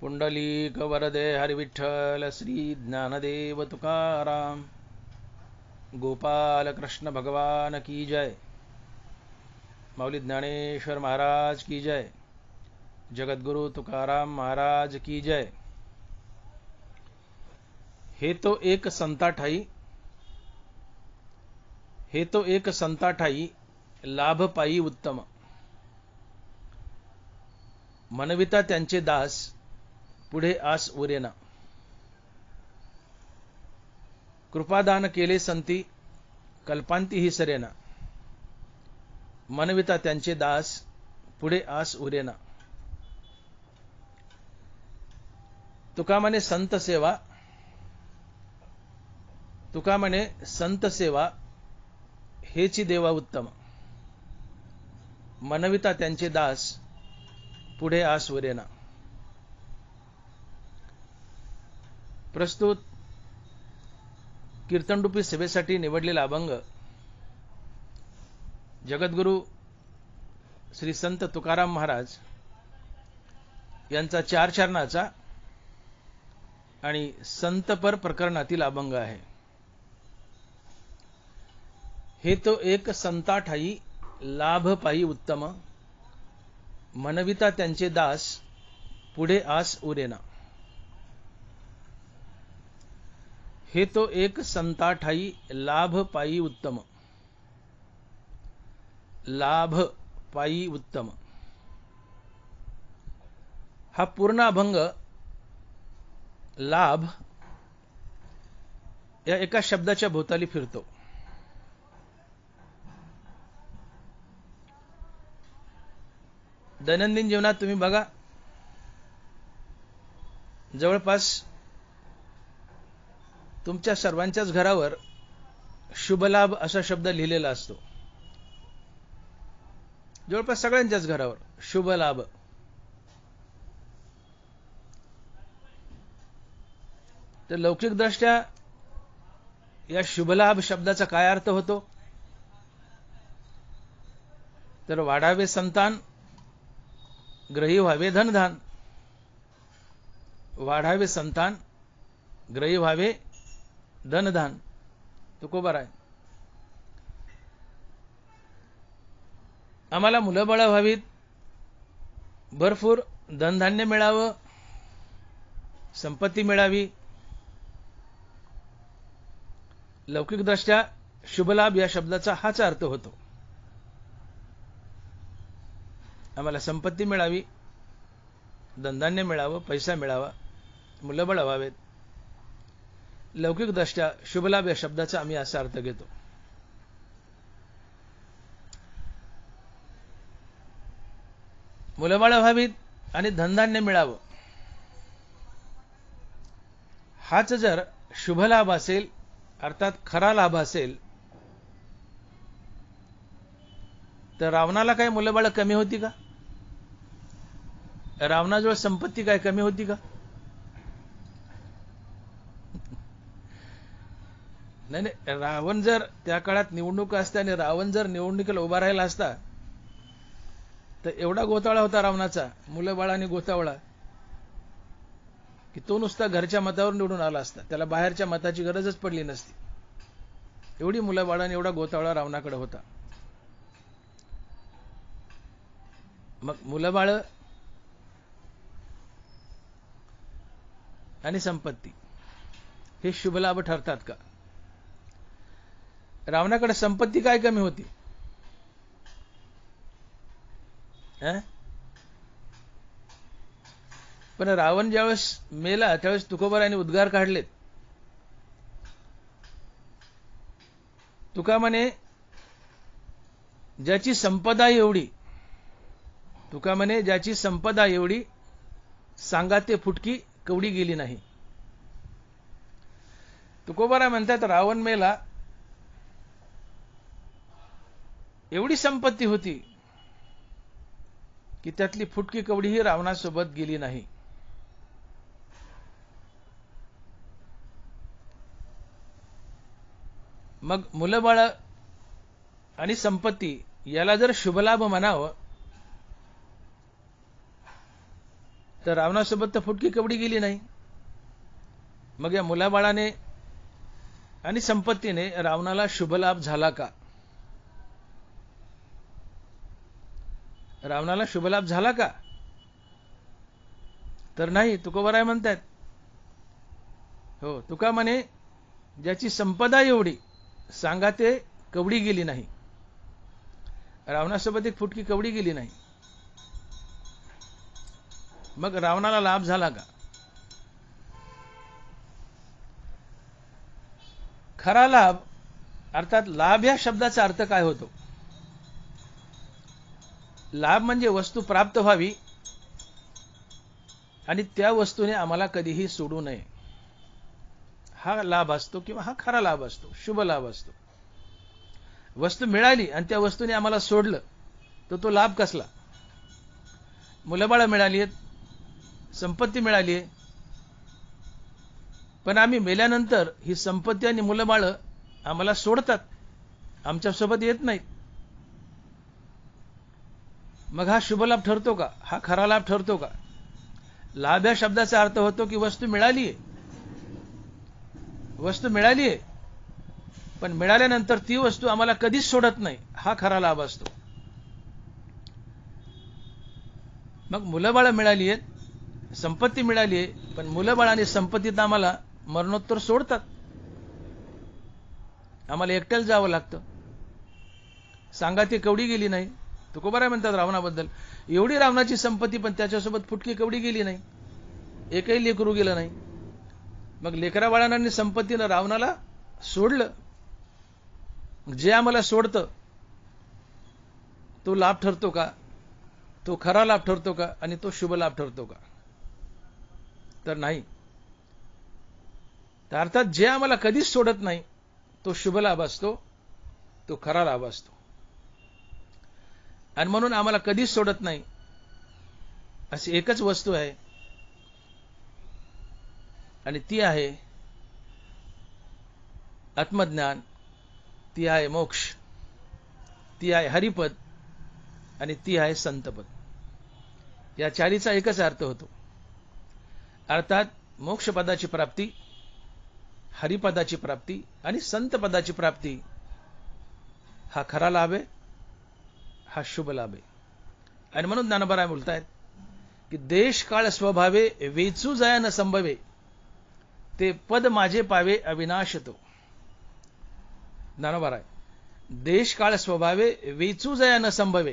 पुंडलीक वरदे हरिविठ्ठल श्री ज्ञानदेव तुकाराम गोपाल कृष्ण भगवान की जय। माऊली ज्ञानेश्वर महाराज की जय। जगद्गुरु तुकाराम महाराज की जय। हे तो एक संता ठाई लाभ पायी उत्तम, मनविता त्यांचे दास पुढे आस उरेना। कृपादान केले संती कल्पांती ही सरेना, मनविता त्यांचे दास पुढे आस उरेना। तुका म्हणे संत सेवा हेची देवा उत्तम, मनविता त्यांचे दास पुढे आस उरेना। प्रस्तुत कीर्तनरूपी सेवेसाठी निवडलेला अभंग जगद्गुरु श्री संत तुकाराम महाराज यांचा 4 चरणाचा आणि संतपर प्रकरणातील अभंग आहे। हे तो एक संता ठाई लाभ पायी उत्तम, मनविता त्यांचे दास पुढे आस उरेना। हे तो एक संता ठाई लाभ पायी उत्तम, लाभ पायी उत्तम। हा पूर्ण अभंग लाभ या एका शब्दाच्या भोवताली फिरतो। दैनंदिन जीवनात तुम्ही बघा, जवळपास तुमच्या सर्वांच्याच घरावर शुभलाभ असा शब्द लिहिलेला असतो। जवळपास सगळ्यांच्याच घरावर शुभलाभ। तर लौकिकदृष्ट्या या शुभलाभ शब्दाचा काय अर्थ होतो? तर वाढावे संतान, ग्रही व्हावे धनधान। वाढावे संतान, ग्रही व्हावे धनधान। तुकोबार आहे। आम्हाला मुलं बाळ व्हावीत, भरपूर धनधान्य मिळावं, संपत्ती मिळावी। लौकिकदृष्ट्या शुभलाभ या शब्दाचा हाच अर्थ होतो। आम्हाला संपत्ती मिळावी, धनधान्य मिळावं, पैसा मिळावा, मुलं बाळ व्हावेत। लौकिकदृष्ट्या शुभलाभ या शब्दाचा आम्ही असा अर्थ घेतो। मुलं बाळ व्हावीत आणि धनधान्य मिळावं, हाच जर शुभलाभ असेल, अर्थात खरा लाभ असेल, तर रावणाला काय मुलं बाळ कमी होती का? रावणाजवळ संपत्ती काय कमी होती का? नाही, रावण जर त्या काळात निवडणूक असते आणि रावण जर निवडणुकीला उभा राहिला असता, तर एवढा गोतावळा होता रावणाचा, मुलं बाळांनी गोतावळा, की तो नुसता घरच्या मतावर निवडून आला असता, त्याला बाहेरच्या मताची गरजच पडली नसती। एवढी मुलं बाळांनी एवढा गोतावळा रावणाकडे होता। मग मुलं बाळ आणि संपत्ती हे शुभलाभ ठरतात का? रावणाकडे संपत्ती काय कमी होती? पण रावण ज्यावेळेस मेला त्यावेळेस तुकोबारांनी उद्गार काढलेत। तुका म्हणे ज्याची संपदा एवढी, तुका म्हणे ज्याची संपदा एवढी, सांगा ते फुटकी कवडी गेली नाही। तुकोबारा म्हणतात रावण मेला, एवढी संपत्ती होती की त्यातली फुटकी कवडीही रावणासोबत गेली नाही। मग मुलं बाळ आणि संपत्ती याला जर शुभलाभ म्हणावं, तर रावणासोबत तर फुटकी कवडी गेली नाही. मग या मुलाबाळाने आणि संपत्तीने रावणाला शुभलाभ झाला का? रावणाला शुभलाभ झाला का? तर नाही. तुकोबाराय म्हणतात, हो, तुका म्हणे ज्याची संपदा एवढी सांगा ते कवडी गेली नाही. रावणासोबत एक फुटकी कवडी गेली नाही. मग रावणाला लाभ झाला का? खरा लाभ अर्थात लाभ या शब्दाचा अर्थ काय होतो? लाभ म्हणजे वस्तू प्राप्त व्हावी आणि त्या वस्तूने आम्हाला कधीही सोडू नये, हा लाभ असतो किंवा हा खरा लाभ असतो, शुभ लाभ असतो. वस्तू मिळाली आणि त्या वस्तूने आम्हाला सोडलं तर तो लाभ कसला? मुलंबाळं मिळाली आहेत, संपत्ती मिळाली आहे, पण आम्ही मेल्यानंतर ही संपत्ती आणि मुलंबाळं आम्हाला सोडतात, आमच्यासोबत येत नाहीत. मग हा शुभ लाभ ठरतो का? हा खरा लाभ ठरतो का? लाभ या शब्दाचा अर्थ होतो की वस्तू मिळाली आहे, वस्तू मिळाली आहे, पण मिळाल्यानंतर ती वस्तू आम्हाला कधीच सोडत नाही, हा खरा लाभ असतो. मग मुलंबाळं मिळाली आहेत, संपत्ती मिळाली आहे, पण मुलंबाळ आणि संपत्तीत आम्हाला मरणोत्तर सोडतात, आम्हाला एकट्याला जावं लागतं. सांगा ती कवडी गेली नाही. तुकोबाराय म्हणतात रावणाबद्दल, एवढी रावणाची संपत्ती पण त्याच्यासोबत फुटकी कवडी गेली नाही, एकही लेकरू गेलं नाही. मग लेकरा बाळांनी संपत्तीनं रावणाला सोडलं. जे आम्हाला सोडतं तो लाभ ठरतो का? तो खरा लाभ ठरतो का? आणि तो शुभ लाभ ठरतो का? तर नाही. तर अर्थात जे आम्हाला कधीच सोडत नाही तो शुभ लाभ असतो, तो खरा लाभ असतो. आणि म्हणून आम्हाला कधीच सोडत नाही अशी एकच वस्तू आहे आणि ती आहे आत्मज्ञान, ती आहे मोक्ष, ती आहे हरिपद आणि ती आहे संतपद. या चारीचा एकच अर्थ होतो. अर्थात मोक्षपदाची प्राप्ती, हरिपदाची प्राप्ती आणि संतपदाची प्राप्ती हा खरा लाभ आहे, हा शुभ लाभ आहे. आणि म्हणून ज्ञानोबा बोलतायत की देश काळ स्वभावे वेचू जया न संभवे, ते पद माझे पावे अविनाश तो. ज्ञानोबा, देश काळ स्वभावे वेचू जया न संभवे,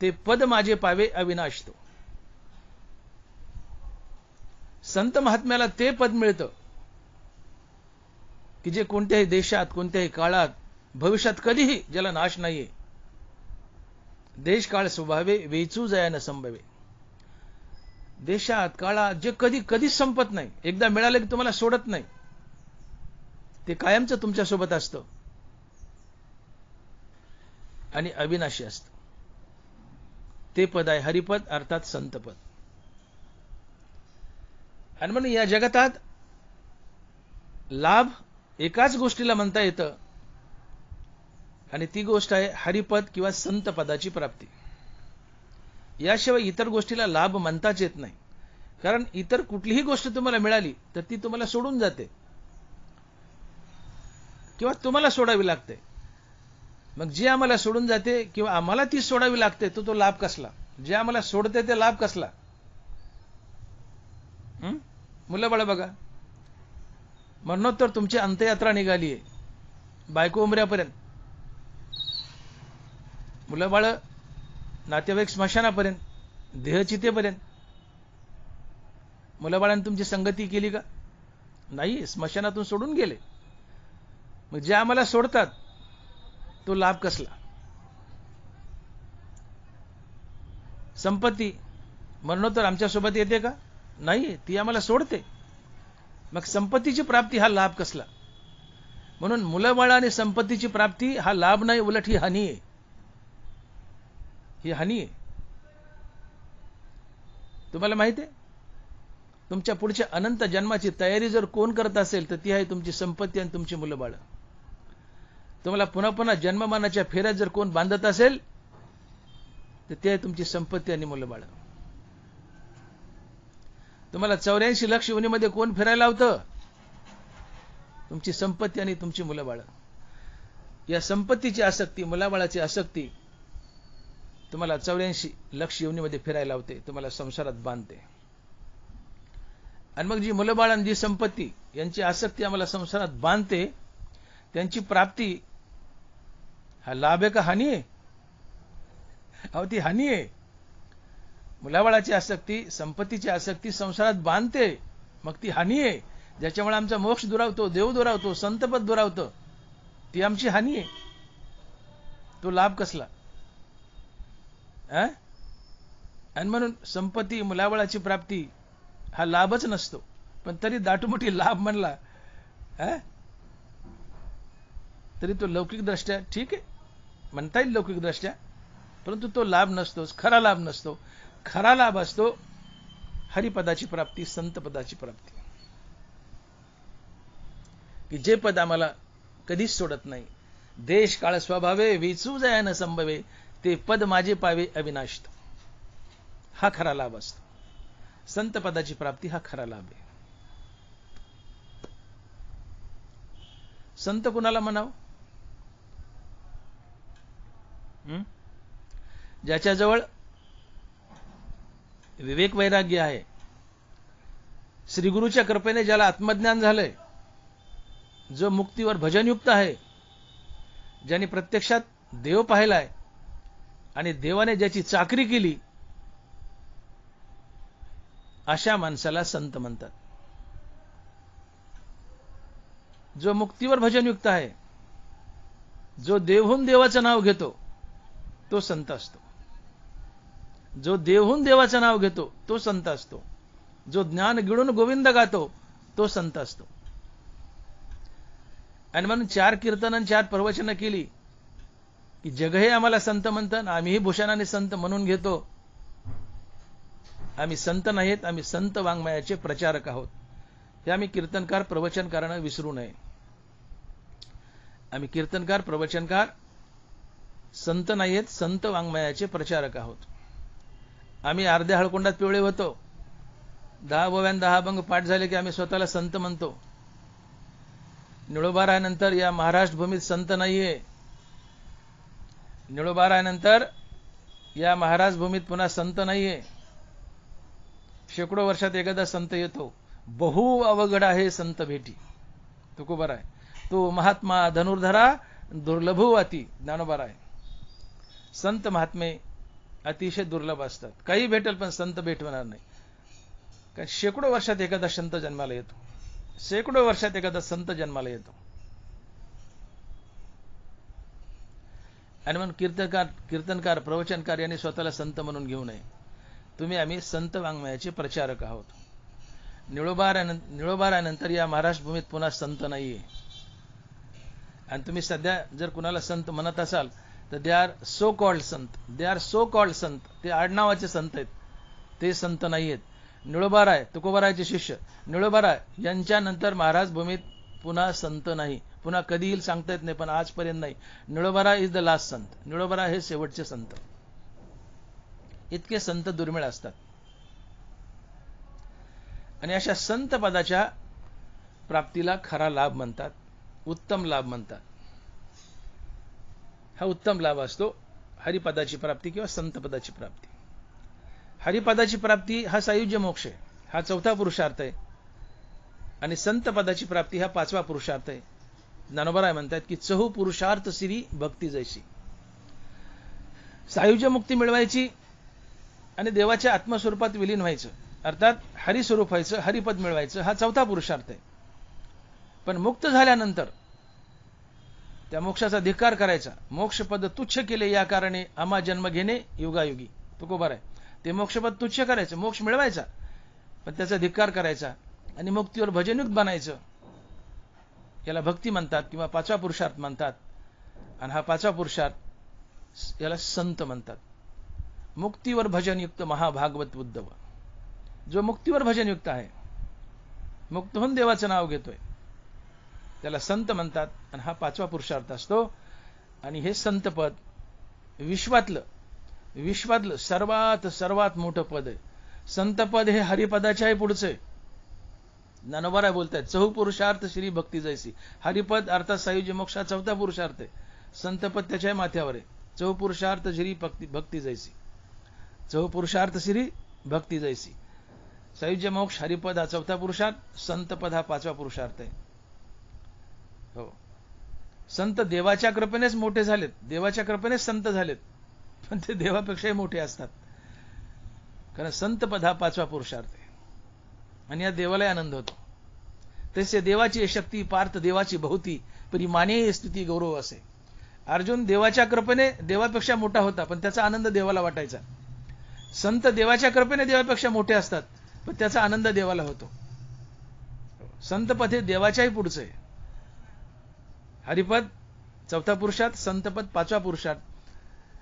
ते पद माझे पावे अविनाश तो. संत महात्म्याला ते पद मिळतं की जे कोणत्याही देशात, कोणत्याही काळात, भविष्यात कधीही ज्याला नाश नाहीये. देश काळ स्वभावे वेचू जया न संभवे, देशात काळात जे कधी कधीच संपत नाही, एकदा मिळालं की तुम्हाला सोडत नाही, ते कायमचं तुमच्यासोबत असतं आणि अविनाशी असतं. ते पद आहे हरिपद अर्थात संतपद. आणि म्हणून या जगतात लाभ एकाच गोष्टीला म्हणता येतं आणि ती गोष्ट आहे हरिपद किंवा संत पदाची प्राप्ती. याशिवाय इतर गोष्टीला लाभ म्हणताच येत नाही. कारण इतर कुठलीही गोष्ट तुम्हाला मिळाली तर ती तुम्हाला सोडून जाते किंवा तुम्हाला सोडावी लागते. मग जी आम्हाला सोडून जाते किंवा आम्हाला ती सोडावी लागते तो लाभ कसला? जे आम्हाला सोडते ते लाभ कसला? मुलं बाळ बघा, मरणोत्तर तुमची अंत्ययात्रा निघाली आहे, बायको उमऱ्यापर्यंत, मुलं बाळ नातेवाईक स्मशानापर्यंत, देहचितेपर्यंत. मुलं बाळांनी तुमची संगती केली का? नाही, स्मशानातून सोडून गेले. मग जे आम्हाला सोडतात तो लाभ कसला? संपत्ती मरणोत्तर आमच्यासोबत येते का? नाही, ती आम्हाला सोडते. मग संपत्तीची प्राप्ती हा लाभ कसला? म्हणून मुलंबाळ आणि संपत्तीची प्राप्ती हा लाभ नाही, उलट ही हानी आहे. ही हानी आहे. तुम्हाला माहिती आहे, तुमच्या पुढच्या अनंत जन्माची तयारी जर कोण करत असेल तर ती आहे तुमची संपत्ती आणि तुमची मुलंबाळ. तुम्हाला पुन्हा पुन्हा जन्ममानाच्या फेऱ्यात जर कोण बांधत असेल तर ती आहे तुमची संपत्ती आणि मुलंबाळ. तुम्हाला 84 लक्ष योनीमध्ये कोण फिरायला लावतं? तुमची संपत्ती आणि तुमची मुलं-बाळ. या संपत्तीची आसक्ती, मुलाबाळाची आसक्ती तुम्हाला 84 लक्ष योनीमध्ये फिरायला लावते, तुम्हाला संसारात बांधते. आणि मग जी मुलं-बाळ आणि जी संपत्ती यांची आसक्ती आम्हाला संसारात बांधते, त्यांची प्राप्ती हा लाभ आहे का हानी आहे? अहो ती हानी आहे. मुलाबाळाची आसक्ती, संपत्तीची आसक्ती संसारात बांधते, मग ती हानी आहे. ज्याच्यामुळे आमचा मोक्ष दुरावतो, देव दुरावतो, संतपद दुरावतं, ती आमची हानी आहे. तो लाभ कसला? आणि म्हणून संपत्ती, मुलाबाळाची प्राप्ती हा लाभच नसतो, पण तरी दाटूमोठी लाभ म्हणला तरी तो लौकिक दृष्ट्या ठीक आहे, म्हणता येईल लौकिक दृष्ट्या, परंतु तो लाभ नसतोच, खरा लाभ नसतो. खरा लाभ असतो हरिपदाची प्राप्ती, संतपदाची प्राप्ती, की जे पद आम्हाला कधीच सोडत नाही. देश काळ स्वभावे विचू जया न संभवे, ते पद माझे पावे अविनाशित. हा खरा लाभ असतो. संतपदाची प्राप्ती हा खरा लाभ आहे. संत कुणाला म्हणावं? ज्याच्याजवळ विवेक वैराग्य आहे, श्रीगुरूच्या कृपेने ज्याला आत्मज्ञान झालंय, जो मुक्तीवर भजनयुक्त आहे, ज्याने प्रत्यक्षात देव पाहिलाय आणि देवाने ज्याची चाकरी केली, अशा माणसाला संत म्हणतात. जो मुक्तीवर भजनयुक्त आहे, जो देवहून देवाचं नाव घेतो, तो संत असतो. जो देवहून देवाचं नाव घेतो तो संत असतो. जो ज्ञान गिळून गोविंद गातो तो संत असतो. आणि म्हणून 4 कीर्तन 4 प्रवचनं केली की जगही आम्हाला संत म्हणतं, आम्हीही भूषणाने संत म्हणून घेतो. आम्ही संत नाहीत, आम्ही संत वाङ्मयाचे प्रचारक आहोत. हे आम्ही कीर्तनकार प्रवचनकारांना विसरू नये. आम्ही कीर्तनकार प्रवचनकार संत नाहीत, संत वाङ्मयाचे प्रचारक आहोत. आम्ही अर्ध्या हळकुंडात पिवळे होतो, 10 ओव्यान 10 अभंग पाठ झाले की आम्ही स्वतःला संत म्हणतो. निळोबारानंतर या महाराष्ट्र भूमीत संत नाहीये. निळोबारानंतर या महाराष्ट्र भूमीत पुन्हा संत नाहीये. शेकडो वर्षात एखादा संत येतो. बहु अवघड आहे संत भेटी. तुकोबार आहे तो महात्मा धनुर्धरा दुर्लभो अति. ज्ञानोबा आहे. संत महात्मे अतिशय दुर्लभ असतात. काही भेटेल पण संत भेटणार नाही. कारण शेकडो वर्षात एखादा संत जन्माला येतो. शेकडो वर्षात एखादा संत जन्माला येतो. आणि म्हणून कीर्तनकार प्रवचनकार यांनी स्वतःला संत म्हणून घेऊ नये. आम्ही संत वाङ्मयाचे प्रचारक आहोत. निळोबारानंतर या महाराष्ट्र भूमीत पुन्हा संत नाहीये. आणि तुम्ही सध्या जर कुणाला संत म्हणत असाल तर they are so called Sant. They are so called संत. ते आडनावाचे संत आहेत, ते संत नाहीयेत. निळोबाराय तुकोबारायचे शिष्य निळोबाराय यांच्यानंतर महाराज भूमीत पुन्हा संत नाही. पुन्हा कधी येईल सांगता येत नाही, पण आजपर्यंत नाही. निळोबाराय इज द लास्ट संत. निळोबाराय हे शेवटचे संत. इतके संत दुर्मिळ असतात. आणि अशा संत पदाच्या प्राप्तीला खरा लाभ म्हणतात, उत्तम लाभ म्हणतात. हा उत्तम लाभ असतो हरिपदाची प्राप्ती किंवा संतपदाची प्राप्ती. हरिपदाची प्राप्ती हा सायुज्य मोक्ष आहे, हा 4था पुरुषार्थ आहे. आणि संतपदाची प्राप्ती हा 5वा पुरुषार्थ आहे. ज्ञानोबा म्हणतात की 4 पुरुषार्थ सिरी भक्ती जैसी. सायुज्य मुक्ती मिळवायची आणि देवाच्या आत्मस्वरूपात विलीन व्हायचं, अर्थात हरिस्वरूप व्हायचं, हरिपद मिळवायचं, हा 4था पुरुषार्थ आहे. पण मुक्त झाल्यानंतर त्या मोक्षाचा धिक्कार करायचा. मोक्षपद तुच्छ केले या कारणे आम्हा जन्म घेणे युगायुगी. तुकोबार आहे. ते मोक्षपद तुच्छ करायचं, मोक्ष मिळवायचा, पण त्याचा धिक्कार करायचा आणि मुक्तीवर भजनयुक्त बनायचं. याला भक्ती म्हणतात किंवा 5वा पुरुषार्थ म्हणतात. आणि हा 5वा पुरुषार्थ याला संत म्हणतात. मुक्तीवर भजनयुक्त महाभागवत उद्धव. जो मुक्तीवर भजनयुक्त आहे, मुक्त होऊन देवाचं नाव घेतोय, त्याला संत म्हणतात. आणि हा 5वा पुरुषार्थ असतो. आणि हे संतपद विश्वातलं सर्वात मोठं पद आहे. संतपद हे हरिपदाच्याही पुढचे. ज्ञानोबा बोलतायत चहुपुरुषार्थ श्री भक्ती जैसी. हरिपद अर्थात सायुज्य मोक्ष चौथा पुरुषार्थ आहे. संतपद त्याच्याही माथ्यावर आहे. चहुपुरुषार्थ श्री भक्ती जैसी. चहुपुरुषार्थ श्री भक्ती जैसी. सायुज्य मोक्ष हरिपद हा चौथा पुरुषार्थ, संतपद हा पाचवा पुरुषार्थ आहे. हो, संत देवाच्या कृपेनेच मोठे झालेत, देवाच्या कृपेनेच संत झालेत, पण ते देवापेक्षाही मोठे असतात. कारण संतपद हा पाचवा पुरुषार्थ आहे आणि या देवालाही आनंद होतो. तसे देवाची शक्ती पार्थ देवाची बहुती परी माने स्तुती गौरव असे. अर्जुन देवाच्या कृपेने देवापेक्षा मोठा होता, पण त्याचा आनंद देवाला वाटायचा. संत देवाच्या कृपेने देवापेक्षा मोठे असतात, पण त्याचा आनंद देवाला होतो. संतपद हे देवाच्याही पुढचं आहे. हरिपद चौथा पुरुषार्थ, संतपद पाचवा पुरुषार्थ.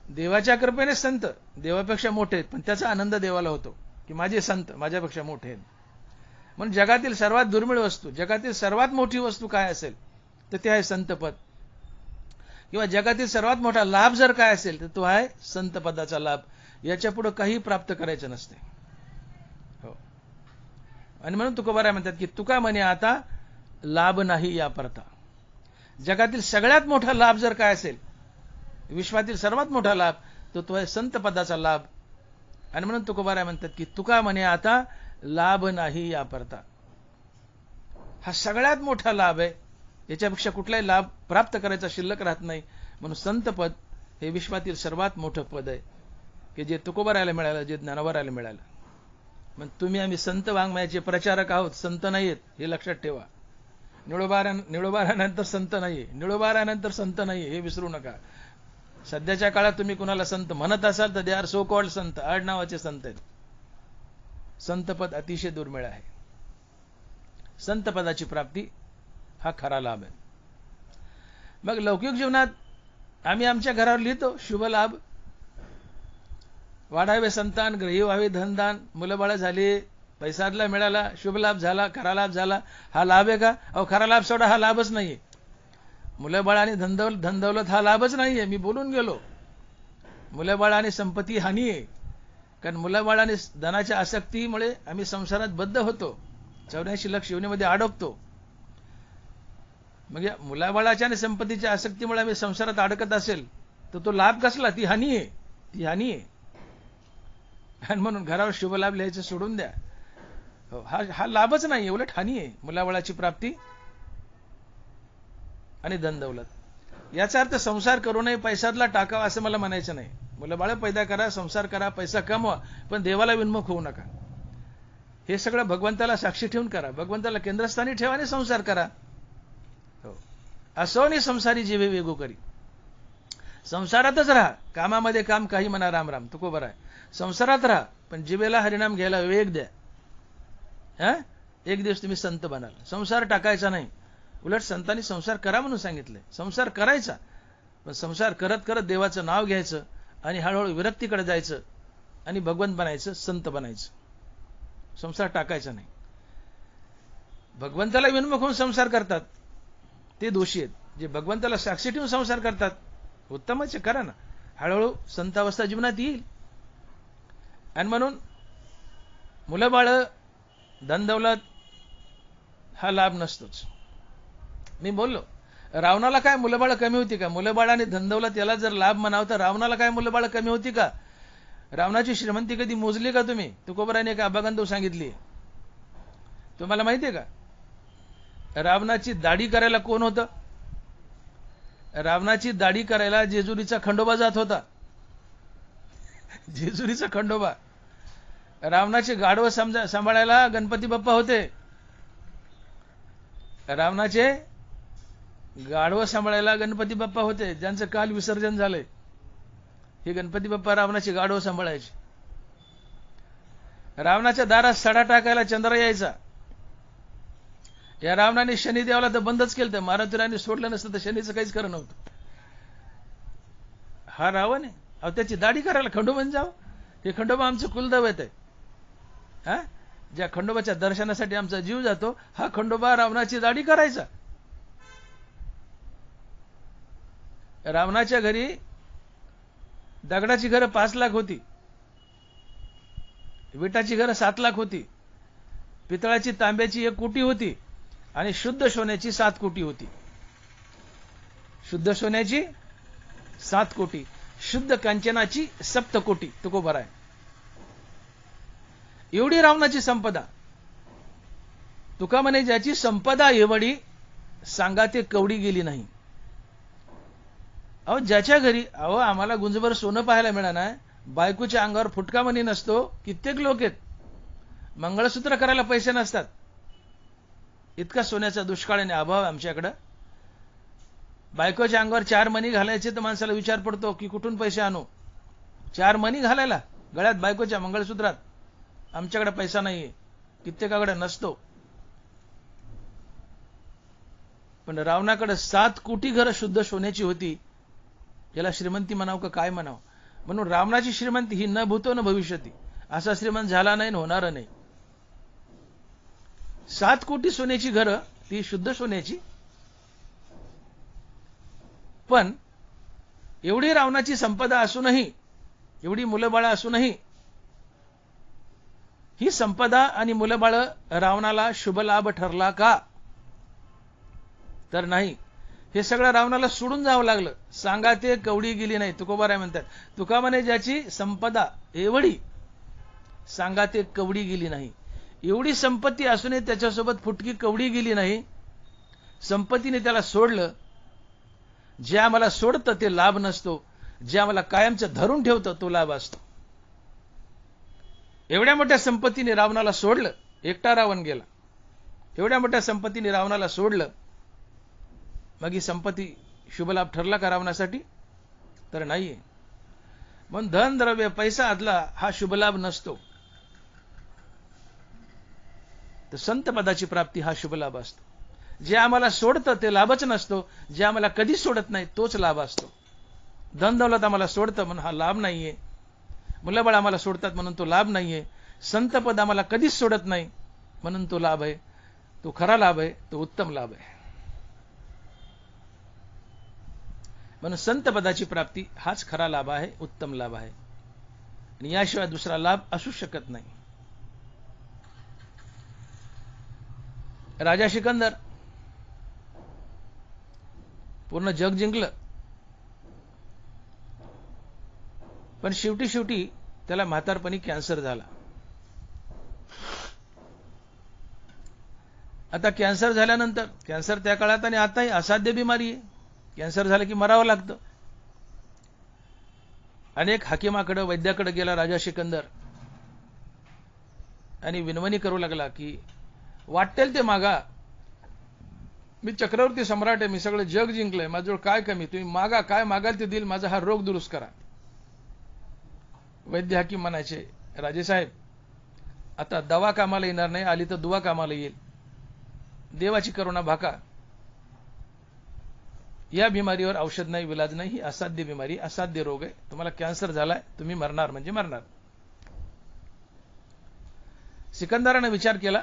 देवाच्या कृपेने संत देवापेक्षा मोठे आहेत, पण त्याचा आनंद देवाला होतो की माझे संत माझ्यापेक्षा मोठे आहेत. म्हणून जगातील सर्वात दुर्मिळ वस्तू, जगातील सर्वात मोठी वस्तू काय असेल तर ते आहे संतपद. किंवा जगातील सर्वात मोठा लाभ जर काय असेल तर तो आहे संतपदाचा लाभ. याच्या पुढे काही प्राप्त करायचं नसते. हो, आणि म्हणून तुकोबाराय म्हणतात की तुका म्हणे आता लाभ नाही या परता. जगातील सगळ्यात मोठा लाभ जर काय असेल, विश्वातील सर्वात मोठा लाभ तो आहे संतपदाचा लाभ. आणि म्हणून तुकोबाराय म्हणतात की तुका म्हणे आता लाभ नाही या परता. हा सगळ्यात मोठा लाभ आहे, याच्यापेक्षा कुठलाही लाभ प्राप्त करायचा शिल्लक राहत नाही. म्हणून संतपद हे विश्वातील सर्वात मोठं पद आहे की जे तुकोबारायला मिळालं, जे ज्ञानोबारायला मिळालं. मग तुम्ही आम्ही संत वाङ्मयाचे प्रचारक आहोत, संत नाहीत हे लक्षात ठेवा. निळोबारानंतर संत नाहीये, निळोबारानंतर संत नाहीये हे विसरू नका. सध्याच्या काळात तुम्ही कुणाला संत म्हणत असाल तर दे आर सो कॉल्ड संत, आडनावाचे संत आहेत. संतपद अतिशय दुर्मिळ आहे. संतपदाची प्राप्ती हा खरा लाभ आहे. मग लौकिक जीवनात आम्ही आमच्या घरावर लिहितो शुभ लाभ, वाढावे संतान, ग्रही व्हावे धनदान, मुलं बाळ झाली, पैसादला मिळाला, शुभ लाभ झाला, खरा लाभ झाला. हा लाभ आहे का? अहो खरा लाभ सोडा, हा लाभच नाहीये. मुलं बाळ आणि धनदौलत हा लाभच नाहीये. मी बोलून गेलो, मुलं बाळ आणि संपत्ती हानी आहे. कारण मुलं आणि धनाच्या आसक्तीमुळे आम्ही संसारात बद्ध होतो, 84 लाख योनीमध्ये अडकतो. मग या मुलाबाळाच्या आणि संपत्तीच्या आसक्तीमुळे आम्ही संसारात अडकत असेल तर तो लाभ कसला? ती हानी आहे, ती हानी आहे. आणि म्हणून घरावर शुभ लाभ लिहायचं सोडून द्या. हो, हा लाभच नाही, उलट हानी आहे मुलाबाळाची प्राप्ती आणि धनदौलत. याचा अर्थ संसार करूनही पैशातला टाकावा असं मला म्हणायचं नाही. मुलं बाळ पैदा करा, संसार करा, पैसा कमवा, पण देवाला विन्मुख होऊ नका. हे सगळं भगवंताला साक्षी ठेवून करा, भगवंताला केंद्रस्थानी ठेवा आणि संसार करा. हो, असोनी संसारी जीवे वेगो करी. संसारातच राहा, कामामध्ये काम, काही म्हणा राम राम, तुको बरं आहे. संसारात राहा, पण जीवेला हरिनाम घ्यायला वेग द्या. एक दिवस तुम्ही संत बनाल. संसार टाकायचा नाही, उलट संतांनी संसार करा म्हणून सांगितलंय. संसार करायचा, पण संसार करत करत देवाचं नाव घ्यायचं आणि हळूहळू विरक्तीकडे जायचं आणि भगवंत बनायचं, संत बनायचं. संसार टाकायचा नाही. भगवंताला विन्मुख होऊन संसार करतात ते दोषी आहेत. जे भगवंताला साक्षी ठेवून संसार करतात उत्तमच करा ना, हळूहळू संतावस्था जीवनात येईल. आणि म्हणून मुलं बाळ, धनदौलत हा लाभ नसतोच. मी बोललो, रावणाला काय मुलंबाळ कमी होती का? मुलंबाळ आणि धनदौलत याला जर लाभ म्हणावं तर रावणाला काय मुलंबाळ कमी होती का? रावणाची श्रीमंती कधी मोजली का तुम्ही? तुकोबाराने एक अभंगांतून सांगितली, तुम्हाला माहितीये का? रावणाची दाढी करायला कोण होतं? रावणाची दाढी करायला जेजुरीचा खंडोबा जात होता. जेजुरीचा खंडोबा. रावणाचे गाढव सांभाळायला गणपती बाप्पा होते. रावणाचे गाढव सांभाळायला गणपती बाप्पा होते, ज्यांचं काल विसर्जन झालंय. हे गणपती बाप्पा रावणाचे गाढव सांभाळायचे. रावणाच्या दारात सडा टाकायला चंद्र यायचा. या रावणाने शनिदेवाला तर बंदच केलं, मारुतीराणी सोडलं नसतं तर शनीचं काहीच खरं नव्हतं. हा रावण आहे, अहो त्याची दाढी करायला खंडोबाने जावं. हे खंडोबा आमचं कुलदैवत आहे. ज्या खंडोबाच्या दर्शनासाठी आमचा जीव जातो, हा खंडोबा रावणाची दाढी करायचा. रावणाच्या घरी दगडाची घरं 5 लाख होती. विटाची घरं 7 लाख होती, पितळाची तांब्याची 1 कोटी होती आणि शुद्ध सोन्याची 7 कोटी होती. शुद्ध सोन्याची 7 कोटी, शुद्ध कांचनाची 7 कोटी तुकोबर आहे. एवढी रावणाची संपदा. तुका म्हणे ज्याची संपदा एवढी सांगा ते कवडी गेली नाही. अहो ज्याच्या घरी आम्हाला गुंजभर सोनं पाहायला मिळालं, बायकोच्या अंगावर फुटका मणी नसतो. कित्येक लोक आहेत मंगळसूत्र करायला पैसे नसतात. इतका सोन्याचा दुष्काळ आणि अभाव आहे आमच्याकडं. बायकोच्या अंगावर 4 मणी घालायचे तर माणसाला विचार पडतो की कुठून पैसे आणू. 4 मणी घालायला गळ्यात बायकोच्या मंगळसूत्रात आमच्याकडे पैसा नाहीये, कित्येकाकडे नसतो. पण रावणाकडे 7 कोटी घरं शुद्ध सोन्याची होती. याला श्रीमंती म्हणावं का काय म्हणावं. म्हणून रावणाची श्रीमंती ही न भूतो न भविष्यती. असा श्रीमंत झाला नाही, होणार नाही. 7 कोटी सोन्याची घरं, ती शुद्ध सोन्याची. पण एवढी रावणाची संपदा असूनही, एवढी मुलंबाळं असूनही, ही संपदा आणि मुलंबाळं रावणाला शुभ लाभ ठरला का? तर नाही. हे सगळं रावणाला सोडून जावं लागलं. सांगा ते कवडी गेली नाही. तुकोबाराय म्हणतात, तुका म्हणे ज्याची संपदा एवढी सांगा ते कवडी गेली नाही. एवढी संपत्ती असूनही त्याच्यासोबत फुटकी कवडी गेली नाही. संपत्तीने त्याला सोडलं. जे आम्हाला सोडतं ते लाभ नसतो, जे आम्हाला कायमचं धरून ठेवतं तो लाभ असतो. एवढ्या मोठ्या संपत्तीने रावणाला सोडलं, एकटा रावण गेला. एवढ्या मोठ्या संपत्तीने रावणाला सोडलं, मग ही संपत्ती शुभलाभ ठरला का रावणासाठी? तर नाहीये. म्हणून धन द्रव्य पैसा आदला हा शुभलाभ नसतो. तर संत पदाची प्राप्ती हा शुभलाभ असतो. जे आम्हाला सोडतं ते लाभच नसतो, जे आम्हाला कधी सोडत नाही तोच लाभ असतो. धन दौलत आम्हाला सोडतं म्हणून हा लाभ नाहीये. मुलंबाळ आम्हाला सोडतात म्हणून तो लाभ नाहीये. संत पद आम्हाला कधीच सोडत नाही म्हणून तो लाभ आहे. तो खरा लाभ आहे, तो उत्तम लाभ आहे. म्हणून संत पदाची प्राप्ती हाच खरा लाभ आहे, उत्तम लाभ आहे. आणि याशिवाय दुसरा लाभ असू शकत नाही. राजा सिकंदर पूर्ण जग जिंकलं, पण शेवटी त्याला म्हातारपणी कॅन्सर झाला. आता कॅन्सर झाल्यानंतर, कॅन्सर त्या काळात आणि आताही असाध्य बिमारी आहे. कॅन्सर झालं की मरावं लागतं. अनेक हाकिमाकडे, वैद्याकडे गेला राजा सिकंदर आणि विनवणी करू लागला की वाटेल ते मागा, मी चक्रवर्ती सम्राट आहे, मी सगळं जग जिंकलंय, माझ्याजवळ काय कमी, तुम्ही मागा, काय मागाल ते देईल, माझा हा रोग दुरुस्त करा. वैद्य हाकीम म्हणायचे, राजेसाहेब आता दवा कामाला येणार नाही, आली तर दुवा कामाला येईल. देवाची करुणा भाका. या बिमारीवर औषध नाही, विलाज नाही. ही असाध्य बिमारी, असाध्य रोग आहे. तुम्हाला कॅन्सर झालाय, तुम्ही मरणार म्हणजे मरणार. सिकंदराने विचार केला,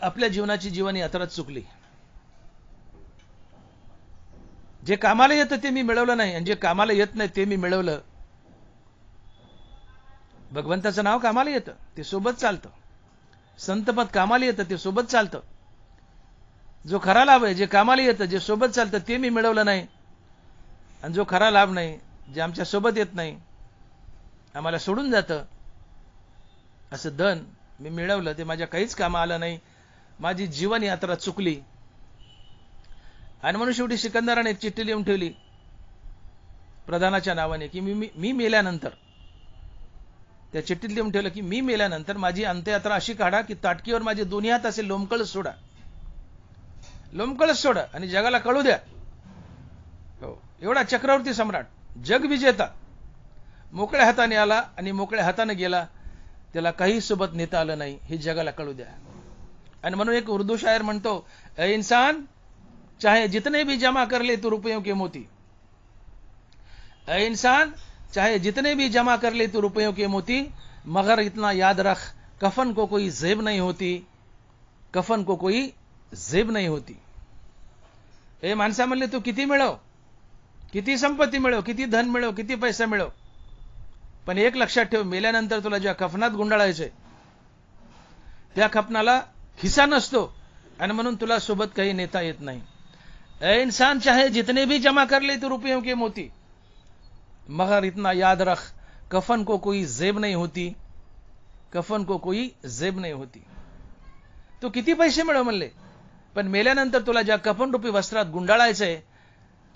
आपल्या जीवनाची जीवन यात्रा चुकली. जे कामाला येतं ते मी मिळवलं नाही, आणि जे कामाला येत नाही ते मी मिळवलं. भगवंताचं नाव कामाला येतं, ते सोबत चालतं. संतपद कामाला येतं, ते सोबत चालतं. जो खरा लाभ आहे, जे कामाला येतं, जे सोबत चालतं, ते मी मिळवलं नाही. आणि जो खरा लाभ नाही, जे आमच्या सोबत येत नाही, आम्हाला सोडून जातं, असं धन मी मिळवलं, ते माझ्या काहीच कामा आलं नाही. माझी जीवन यात्रा चुकली. आणि म्हणून शेवटी सिकंदराने एक चिठ्ठी लिहून ठेवली प्रधानाच्या नावाने की मी मेल्यानंतर, त्या चिठ्ठीत लिहून ठेवलं की मी मेल्यानंतर माझी अंत्ययात्रा अशी काढा की ताटकीवर माझे दोन्ही हात असे लोंबकळच सोडा, लोंबकळच सोडा आणि जगाला कळू द्या. हो, एवढा चक्रवर्ती सम्राट, जग विजेता, मोकळ्या हाताने आला आणि मोकळ्या हाताने गेला. त्याला काही सोबत नेता आलं नाही, हे जगाला कळू द्या. आणि म्हणून एक उर्दू शायर म्हणतो, ए इंसान चाहे जितने भी जमा कर ले तू रुपयों के मोती, ए इंसान चाहे जितने भी जमा कर ले तू रुपयों के मोती, मगर इतना याद रख कफन को कोई जेब नहीं होती, कफन को कोई जेब नहीं होती. ए माणसा म्हणले, तू किती मिळव, किती संपत्ती मिळव, किती धन मिळव, किती पैसा मिळव, पण एक लक्षात ठेव, मेल्यानंतर तुला ज्या कफनात गुंडाळायचंय त्या कफनाला खिसा नसतो आणि म्हणून तुला सोबत काही नेता येत नहीं। ऐ इंसान, चाहे जितने भी जमा कर ले तो रुपयों के मोती, मगर इतना याद रख, कफन को कोई जेब नहीं होती, कफन को कोई जेब नहीं होती। तू किती पैसे मिळव म्हणले, पण मेल्यानंतर तुला ज्या कफन रूपी वस्त्रात गुंडाळायचंय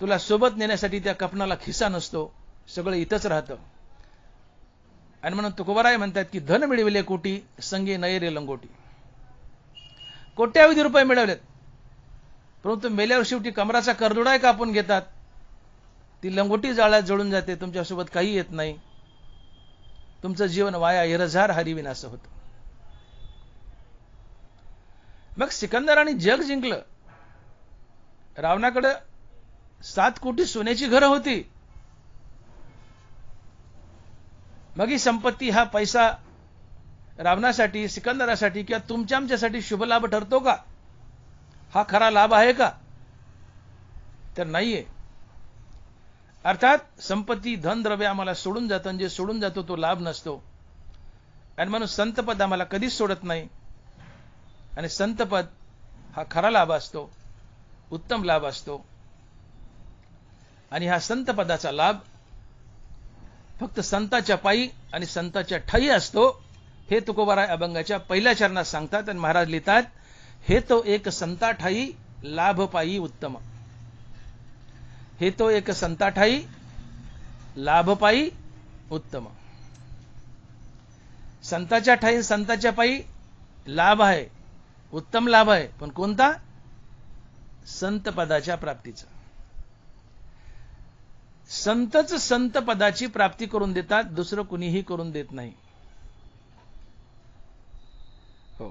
तुला सोबत नेण्यासाठी त्या कफनाला खिसा नसतो, सगळं इथंच राहतं। आणि म्हणून तुकोबाराय म्हणतात की धन मिळविले कोटी, संगे नये रे लंगोटी। कोट्यावधी रुपये मिळवलेत, परंतु मेल्यावर शेवटी कमराचा करदुडाय कापून घेतात, ती लंगोटी जाळ्यात जळून जाते, तुमच्यासोबत काही येत नाही, तुमचं जीवन वाया इरझार हरिविन असं होतं। मग सिकंदराने जग जिंकलं, रावणाकडे 7 कोटी सोन्याची घरं होती, मग ही संपत्ती, हा पैसा रावणासाठी, सिकंदरासाठी किंवा तुमच्या आमच्यासाठी शुभ लाभ ठरतो का? हा खरा लाभ आहे का? तर नाहीये। अर्थात संपत्ती, धन, द्रव्य आम्हाला सोडून जातं, आणि जे सोडून जातो तो लाभ नसतो, आणि म्हणून संतपद आम्हाला कधीच सोडत नाही, आणि संतपद हा खरा लाभ असतो, उत्तम लाभ असतो। आणि हा संतपदाचा लाभ फक्त संताच्या पायी आणि संताच्या ठायी असतो, हे तुकोबाराय अभंगाच्या पहिल्या चरणात सांगतात। आणि महाराज लिहितात, हे तो एक संता ठायी लाभ पायी उत्तम, हे तो एक संता ठायी लाभ पायी उत्तम। संताच्या ठायी, संताच्या पायी लाभ आहे, उत्तम लाभ आहे, पण कोणता? संत पदाच्या प्राप्तीचा। संतच संत पदाची प्राप्ती करून देतात, दुसरं कुणीही करून देत नाही। हो,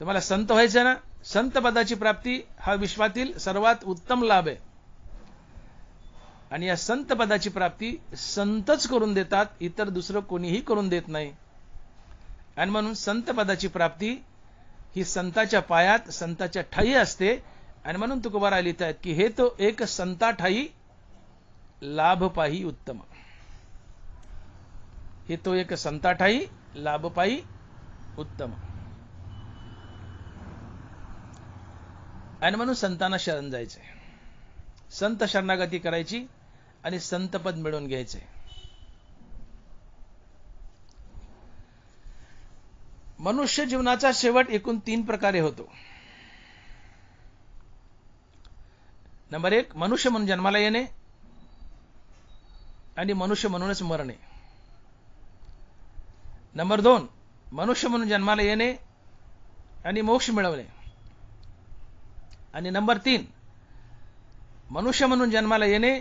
तुम्हाला संत व्हायचं ना, संत पदाची प्राप्ती हा विश्वातील सर्वात उत्तम लाभ आहे, आणि या संत पदाची प्राप्ती संतच करून देतात, इतर दुसरं कोणीही करून देत नाही। आणि म्हणून संत पदाची प्राप्ती ही संताच्या पायात, संताच्या ठायी असते, आणि म्हणून तुकोबाराय लिहितात की हे तो एक संता ठायी लाभ पायी उत्तम, हे तो एक संता ठायी लाभ पायी उत्तम। आणि म्हणून संतांना शरण जायचंय, संत शरणागती करायची आणि संतपद मिळवून घ्यायचंय। मनुष्य जीवनाचा शेवट एकूण 3 प्रकारे होतो। नंबर 1, मनुष्य म्हणून जन्माला येणे आणि मनुष्य म्हणूनच मरणे। नंबर 2, मनुष्य म्हणून जन्माला येणे आणि मोक्ष मिळवणे। आणि नंबर 3, मनुष्य म्हणून जन्माला येणे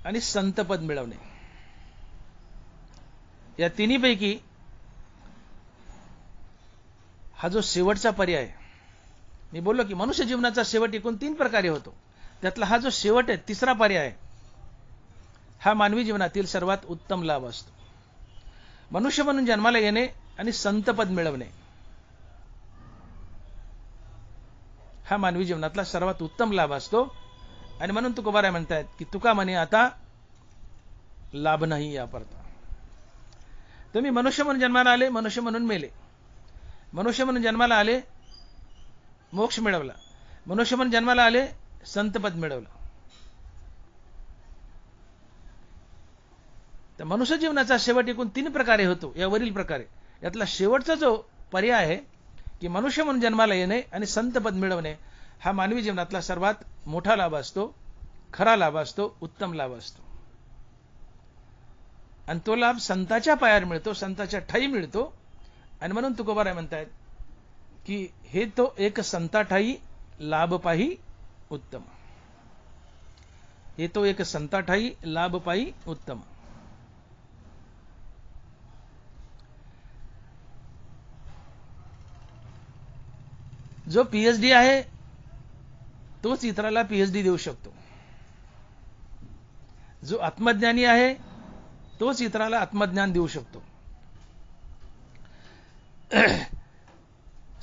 आणि संतपद मिळवणे। या तिन्हीपैकी हा जो शेवटचा पर्याय, मी बोललो की मनुष्य जीवनाचा शेवट एकूण 3 प्रकारे होतो, त्यातला हा जो शेवट आहे, तिसरा पर्याय, हा मानवी जीवनातील सर्वात उत्तम लाभ असतो। मनुष्य म्हणून जन्माला येणे आणि संतपद मिळवणे हा मानवी जीवनातला सर्वात उत्तम लाभ असतो। आणि म्हणून तुकोबाराय म्हणतात की तुका म्हणे आता लाभ नाही या परता। तुम्ही मनुष्य म्हणून जन्माला आले, मनुष्य म्हणून मेले, मनुष्य म्हणून जन्माला आले, मोक्ष मिळवला, मनुष्य म्हणून जन्माला आले, संतपद मिळवलं। तर मनुष्य जीवनाचा शेवट एकूण 3 प्रकारे होतो, या वरील प्रकारे। यातला शेवटचा जो पर्याय आहे की मनुष्य म्हणून जन्माला येणे आणि संतपद मिळवणे, हा मानवी जीवनातला सर्वात मोठा लाभ असतो, खरा लाभ असतो, उत्तम लाभ असतो। आणि तो लाभ संताच्या पायावर मिळतो, संताच्या ठायी मिळतो। आणि म्हणून तुकोबाराय म्हणतात की हे तो एक संता ठायी लाभ पायी उत्तम, हे तो एक संता ठायी लाभ पायी उत्तम। जो पीएचडी आहे तोच इतराला पीएचडी देऊ शकतो, जो आत्मज्ञानी आहे तोच इतराला आत्मज्ञान देऊ शकतो।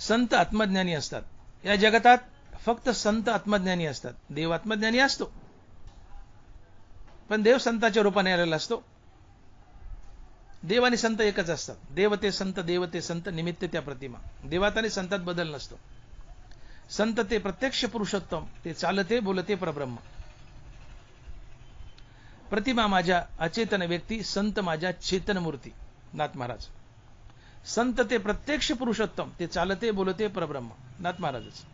संत आत्मज्ञानी असतात, या जगतात फक्त संत आत्मज्ञानी असतात। देव आत्मज्ञानी असतो, पण देव संताच्या रूपाने आलेला असतो। देव आणि संत एकच असतात. देव ते संत निमित्त त्या प्रतिमा. देवात आणि संतात बदल नसतो. संत ते प्रत्यक्ष पुरुषोत्तम, ते चालते बोलते परब्रह्म. प्रतिमा माझ्या अचेतन व्यक्ती, संत माझ्या चेतन मूर्ती. नाथ महाराज. संत ते प्रत्यक्ष पुरुषोत्तम, ते चालते बोलते परब्रह्म. नाथ महाराजच.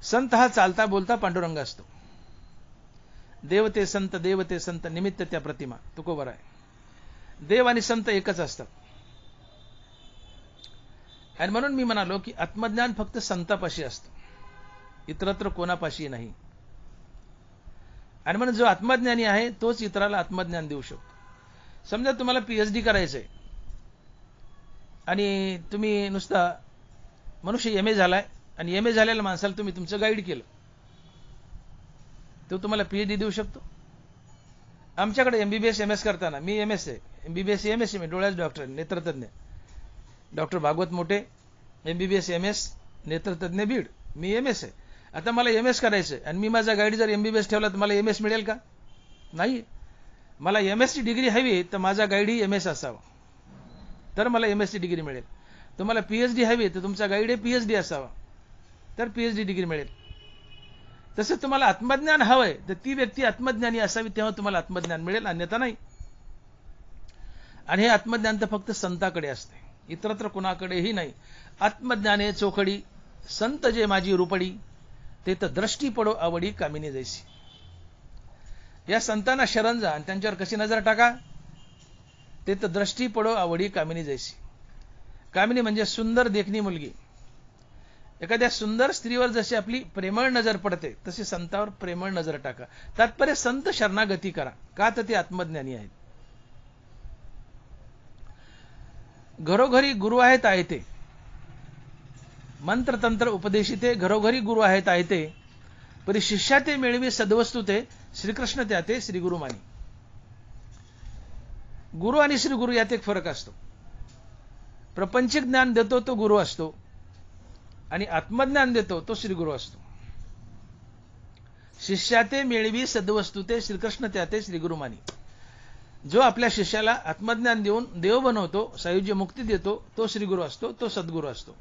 संत हा चालता बोलता पांडुरंग असतो. देव ते संत निमित्त त्या प्रतिमा. तुकोबर आहे. देव आणि संत एकच असतात. आणि म्हणून मी म्हणालो की आत्मज्ञान फक्त संतापाशी असतं, इतरत्र कोणापाशी नाही. आणि म्हणून जो आत्मज्ञानी आहे तोच इतराला आत्मज्ञान देऊ शकतो. समजा तुम्हाला PhD करायचंय आणि तुम्ही नुसता मनुष्य MA झालाय आणि MA झालेल्या माणसाला तुम्ही तुमचं गाईड केलं, तो तुम्हाला PhD देऊ शकतो. आमच्याकडे MBBS MS करताना, मी MS आहे, MBBS MS मी डोळ्याचे डॉक्टर, नेत्रतज्ञ डॉक्टर भागवत मोठे, MBBS MS नेत्रतज्ञ बीड, मी MS आहे. आता मला MS करायचंय आणि मी माझा गाईड जर MBBS ठेवला तर मला MS मिळेल का? नाही. मला MS ची डिग्री हवी तर माझा गाईड ही MS असावा, तर मला MS ची डिग्री मिळेल. तुम्हाला PhD हवी तर तुमचा गाईड हे PhD असावा, तर PhD डिग्री मिळेल. तसं तुम्हाला आत्मज्ञान हवंय तर ती व्यक्ती आत्मज्ञानी असावी, तेव्हा तुम्हाला आत्मज्ञान मिळेल, अन्यथा नाही. आणि हे आत्मज्ञान तर फक्त संताकडे असते, इतरत्र कुणाकडेही नाही. आत्मज्ञाने चोखडी, संत जे माझी रूपडी, ते तर दृष्टी पडो आवडी कामिनी जैसी. या संतांना शरण जा आणि त्यांच्यावर कशी नजर टाका, ते तर दृष्टी पडो आवडी कामिनी जैसी. कामिनी म्हणजे सुंदर देखणी मुलगी. एखाद्या सुंदर स्त्रीवर जशी आपली प्रेमळ नजर पडते तशी संतावर प्रेमळ नजर टाका. तात्पर्य संत शरणागती करा, का तर ते आत्मज्ञानी आहेत. घरोघरी गुरु आहेत आयते, मंत्र तंत्र उपदेशिते, घरोघरी गुरु आहेत आयते, परी शिष्याते मिळवी सद्वस्तु ते, श्रीकृष्ण त्याते श्री गुरु मानी. गुरु आणि श्री गुरु यात एक फरक असतो. प्रपंचिक ज्ञान देतो तो गुरु असतो आणि आत्मज्ञान देतो तो श्री गुरु असतो. शिष्याते मिळवी सद्वस्तु ते, श्रीकृष्ण त्याते श्री गुरु मानी. जो आपल्या शिष्याला आत्मज्ञान देऊन देव बनवतो, सायुज्य मुक्ती देतो, तो श्री गुरु असतो, तो सद्गुरू असतो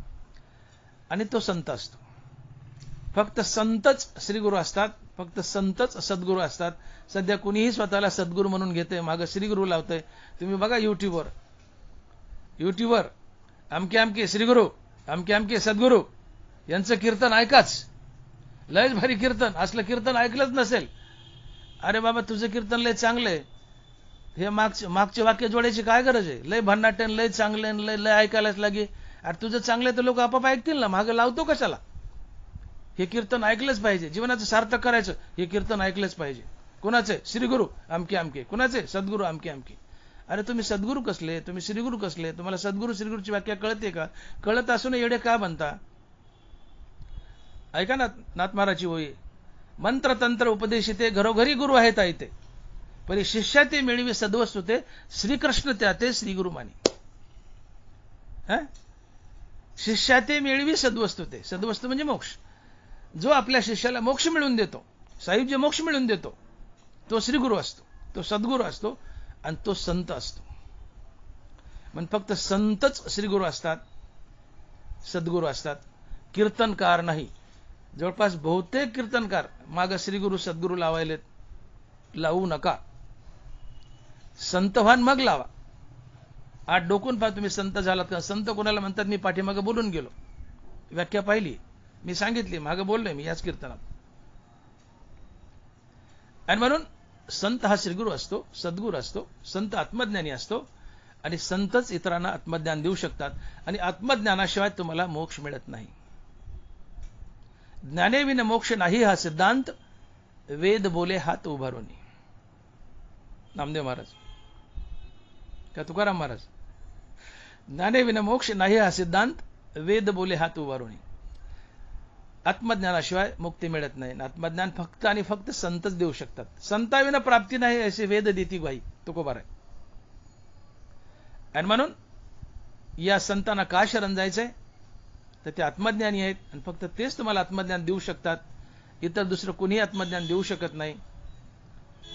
आणि तो संत असतो. फक्त संतच श्रीगुरू असतात, फक्त संतच सद्गुरू असतात. सध्या कुणीही स्वतःला सद्गुरू म्हणून घेते, मागं श्रीगुरू लावतंय. तुम्ही बघा युट्यूबवर अमके अमके श्रीगुरू, अमके अमके सद्गुरू यांचं कीर्तन ऐकाच, लयच भारी कीर्तन. असलं कीर्तन ऐकलंच नसेल, अरे बाबा तुझं कीर्तन लय चांगलंय, हे मागचे वाक्य जोडायची काय गरज आहे? लय भन्नाट्यान, लय चांगले, लय ऐकायलाच लागे. अरे तुझं चांगलं तर लोक आपाप ऐकतील ना, मागं लावतो कशाला? हे कीर्तन ऐकलंच पाहिजे. जीवनाचं सार्थक करायचं, हे कीर्तन ऐकलंच पाहिजे. कुणाचे? श्रीगुरू अमके अमके. कुणाचे? सद्गुरू अमके अमके. अरे तुम्ही सद्गुरू कसले, तुम्ही श्रीगुरू कसले? तुम्हाला सद्गुरू श्रीगुरूची व्याख्या कळते का? कळत असून एवढे का बनता? ऐका ना नाथ महाराजची होई, मंत्र तंत्र उपदेशिते, घरोघरी गुरु आहेत आयते, परी शिष्या ते मिळवी सद्वस्तु ते, श्रीकृष्ण त्याते श्री गुरु मानी. शिष्या ते मिळवी सद्वस्तु ते, सद्वस्तू म्हणजे मोक्ष. जो आपल्या शिष्याला मोक्ष मिळवून देतो, सायुज्य मोक्ष मिळवून देतो, तो श्रीगुरू असतो, तो सद्गुरू असतो आणि तो संत असतो. पण फक्त संतच श्रीगुरू असतात, सद्गुरू असतात, कीर्तनकार नाही. जवळपास बहुतेक कीर्तनकार माग श्रीगुरू सद्गुरू लावायलेत. लावू नका, संत व्हान मग लावा. आज डोकून पहा तुम्ही संत झालात का? संत कोणाला म्हणतात? मी पाठीमागे बोलून गेलो, व्याख्या पाहिली, मी सांगितली, मागे बोललोय मी याच कीर्तनात. आणि म्हणून संत हा श्रीगुरू असतो, सद्गुरू असतो, संत आत्मज्ञानी असतो आणि संतच इतरांना आत्मज्ञान देऊ शकतात. आणि आत्मज्ञानाशिवाय तुम्हाला मोक्ष मिळत नाही. ज्ञानेविन मोक्ष नाही हा सिद्धांत, वेद बोले हात उभारोनी. नामदेव महाराज का तुकाराम महाराज? ज्ञानेविन मोक्ष नाही हा सिद्धांत, वेद बोले हात उभारोनी. आत्मज्ञानाशिवाय मुक्ती मिळत नाही. आत्मज्ञान फक्त आणि फक्त संतच देऊ शकतात. संताविना प्राप्ती नाही असे वेद देती ग्वाही, तुकोबार आहे. आणि म्हणून या संतांना का शरण जायचंय? तर ते आत्मज्ञानी आहेत आणि फक्त तेच तुम्हाला आत्मज्ञान देऊ शकतात. इतर दुसरं कोणीही आत्मज्ञान देऊ शकत नाही.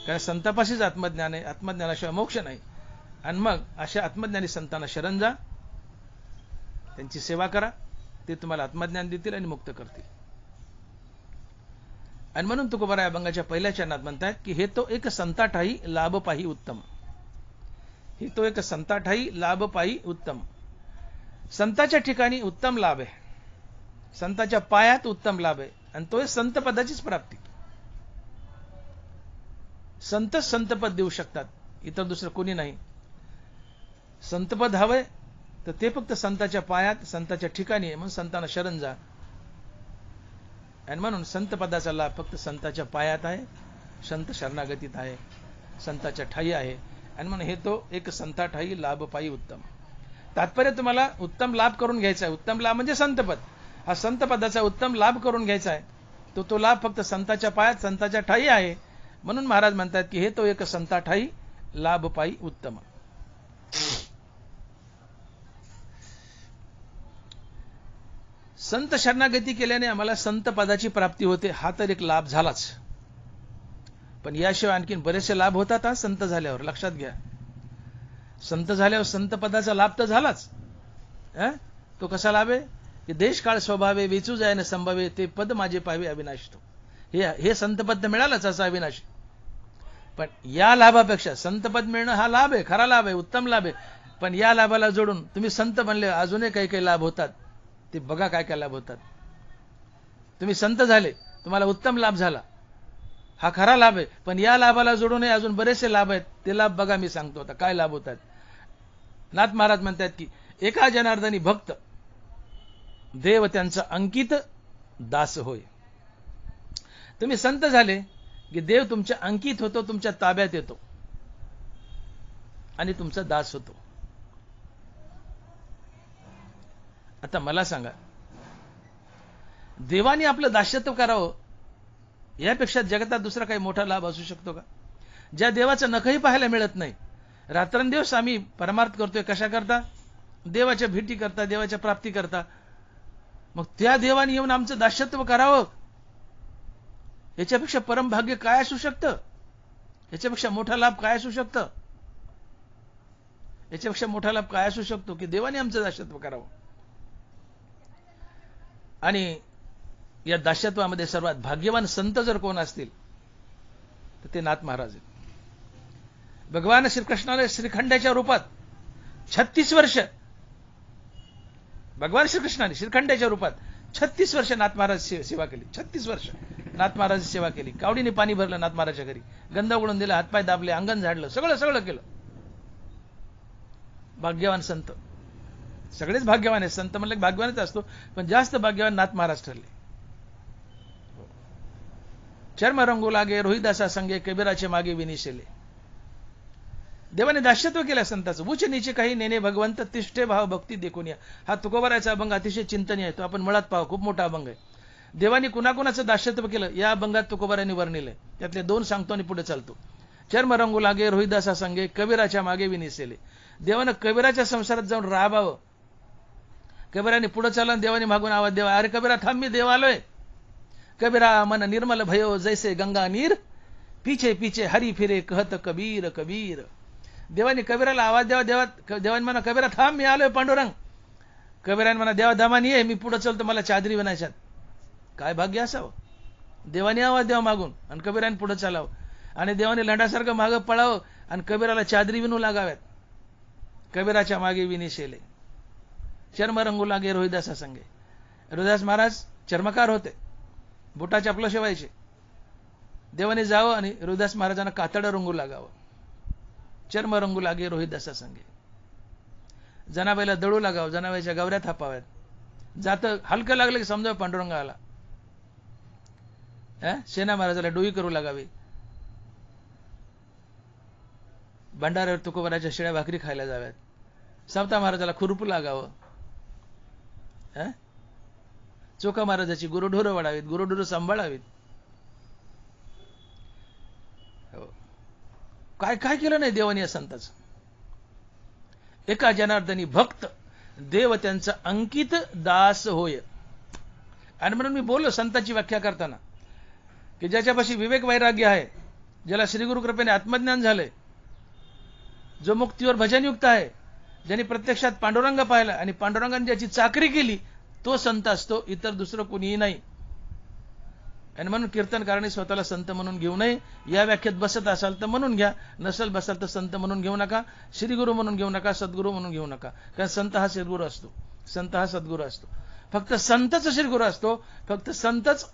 कारण संतापाशीच आत्मज्ञान आहे, आत्मज्ञानाशिवाय मोक्ष नाही. आणि मग अशा आत्मज्ञानी संतांना शरण जा, त्यांची सेवा करा, ते तुम्हाला आत्मज्ञान देतील आणि मुक्त करतील. आणि म्हणून तुकोबा या अभंगाच्या पहिल्या चरणात म्हणतात की हे तो एक संता ठाई लाभ पाही उत्तम. हे तो एक संता ठाई लाभ पाही उत्तम. संताच्या ठिकाणी उत्तम लाभ आहे, संताच्या पायात उत्तम लाभ आहे, आणि तो संत पदाचीच प्राप्ती. संतच संतपद देऊ शकतात, इतर दुसरं कोणी नाही. संतपद हवंय तर ते फक्त संताच्या पायात, संताच्या ठिकाणी आहे. म्हणून संतांना शरण जा. आणि म्हणून संत पदाचा लाभ फक्त संताच्या पायात आहे, संत शरणागतीत आहे, संताच्या ठाई आहे. आणि म्हणून हे तो एक संता ठाई लाभ पायी उत्तम. तात्पर्य तुम्हाला उत्तम लाभ करून घ्यायचा आहे. उत्तम लाभ म्हणजे संतपद. हा संत पदाचा उत्तम लाभ करून घ्यायचा आहे. तो लाभ फक्त संताच्या पायात, संताच्या ठाई आहे. म्हणून महाराज म्हणतात की हे तो एक संता ठाई लाभ पायी उत्तम. संत शरणागती केल्याने आम्हाला संत पदाची प्राप्ती होते, हा तर एक लाभ झालाच. पण याशिवाय आणखीन बरेचसे लाभ होतात हा संत झाल्यावर. लक्षात घ्या, संत झाल्यावर संत पदाचा लाभ तर झालाच. तो कसा लाभ आहे की देश काळ स्वभावे वेचू जाय न संभावे, ते पद माझे पाहावे अविनाश. तो हे संतपद मिळालंच असं अविनाशी. पण या लाभापेक्षा संतपद मिळणं हा लाभ आहे, खरा लाभ आहे, उत्तम लाभ आहे. पण या लाभाला जोडून तुम्ही संत बनले, अजूनही काही काही लाभ होतात. ते बघा काय काय लाभ होतात. तुम्ही संत झाले, तुम्हाला उत्तम लाभ झाला, हा खरा लाभ आहे. पण या लाभाला जोडूनही अजून बरेचसे लाभ आहेत. ते लाभ बघा, मी सांगतो आता काय लाभ होतात. नाथ महाराज म्हणतात की एका जनार्दनी भक्त देव त्यांचा अंकित दास होय. तुम्ही संत झाले की देव तुमच्या अंकित होतो, तुमच्या ताब्यात येतो आणि तुमचा दास होतो. आता मला सांगा, देवाने आपलं दास्यत्व करावं यापेक्षा जगतात दुसरा काही मोठा लाभ असू शकतो का? ज्या देवाचं नखही पाहायला मिळत नाही, रात्रंदिवस आम्ही परमार्थ करतोय, कशा करता? देवाच्या भेटी करता, देवाच्या प्राप्ती करता. मग त्या देवाने येऊन आमचं दास्यत्व करावं, याच्यापेक्षा परमभाग्य काय असू शकतं? याच्यापेक्षा मोठा लाभ काय असू शकतं? याच्यापेक्षा मोठा लाभ काय असू शकतो की देवाने आमचं दास्यत्व करावं. आणि या दास्यत्वामध्ये सर्वात भाग्यवान संत जर कोण असतील तर ते नाथ महाराज आहेत. भगवान श्रीकृष्णाने श्रीखंडाच्या रूपात 36 वर्ष, भगवान श्रीकृष्णाने श्रीखंडाच्या रूपात 36 वर्ष नाथ महाराज सेवा केली. 36 वर्ष नाथ महाराज सेवा केली. कावडीने पाणी भरलं नाथ महाराजच्या घरी, गंध उघडून दिला, हातपाय दाबले, अंगण झाडलं, सगळं केलं. भाग्यवान संत. सगळेच भाग्यवान आहेत, संत म्हणलं भाग्यवानच असतो, पण जास्त भाग्यवान नाथ महाराज ठरले. चर्म रंगू लागे रोहिदासा संगे, कबीराचे मागे विनिशेले. देवाने दास्यत्व केलं संताचं. उच्च नीचे काही नेणे भगवंत, तिष्ठे भाव भक्ती देखून या. हा तुकोबाराचा अभंग अतिशय चिंतनीय आहे. तो आपण मुळात पाहू, खूप मोठा अभंग आहे. देवाने कुणाकुणाचं दास्यत्व केलं या अभंगात तुकोबारांनी वर्णिलंय. त्यातले 2 सांगतो आणि पुढे चालतो. चर्म रंगू लागे रोहिदासा संगे, कबीराच्या मागे विनिसेले. देवानं कबीराच्या संसारात जाऊन राहावं. कबीराने पुढे चालला, देवाने मागून आवाज देवा, अरे कबीरा थांब, मी देव आलोय. कबीरा मन निर्मल भयो जैसे गंगा नीर, पीछे पीछे हरी फिरे कहत कबीर कबीर. देवाने कबीराला आवाज द्यावा. देवाने म्हणा कबीरा थांब, मी आलोय पांडुरंग. कबीराने म्हणा देवा दमानी ये, मी पुढे चलतो, मला चादरी विनायच्यात. काय भाग्य असावं. देवाने आवाज द्यावा मागून आणि कबीराने पुढे चालावं, आणि देवाने लंडासारखं मागं पळावं आणि कबीराला चादरी विनू लागाव्यात. कबीराच्या मागे विनिशेले. चर्म रंगू लागे रोहिदासा संगे. रोहिदास महाराज चर्मकार होते, बुटाचे आपलं शिवायचे. देवाने जावं आणि रोहिदास महाराजांना कातडं रंगू लागावं. चर्म रंगू लागे रोहिदासा संगे. जनाबाईला दळू लागावं, जनाबाईच्या गवऱ्या थापाव्यात. जातं हलकं लागलं की समजा पांडुरंग आला. सेना महाराजाला डोई करू लागावी. भंडाऱ्यावर तुकोबाराच्या शिळ्या भाकरी खायला जाव्यात. सावता महाराजाला खुरपू लागावं. चोखा महाराजाची गुरुढोरं वाढावीत, गुरुढोरं सांभाळावीत. काय काय केलं नाही देवाने या संताचं. एका जनार्दनी भक्त देव त्यांचा अंकित दास होय. आणि म्हणून मी बोललो संताची व्याख्या करताना की ज्याच्यापाशी विवेक वैराग्य आहे, ज्याला श्री गुरु कृपेने आत्मज्ञान झालंय, जो मुक्तीवर भजनयुक्त आहे, ज्याने प्रत्यक्षात पांडुरंग पाहिला आणि पांडुरंगाने ज्याची चाकरी केली, तो संत असतो, इतर दुसरं कोणीही नाही. आणि म्हणून कीर्तनकाराने स्वतःला संत म्हणून घेऊ नये. या व्याख्येत बसत असाल तर म्हणून घ्या, नसल बसाल तर संत म्हणून घेऊ नका, श्रीगुरु म्हणून घेऊ नका, सद्गुरू म्हणून घेऊ नका. कारण संत हा श्रीगुरु असतो, संत हा सद्गुरू असतो. फक्त संतच श्रीगुरु असतो, फक्त संतच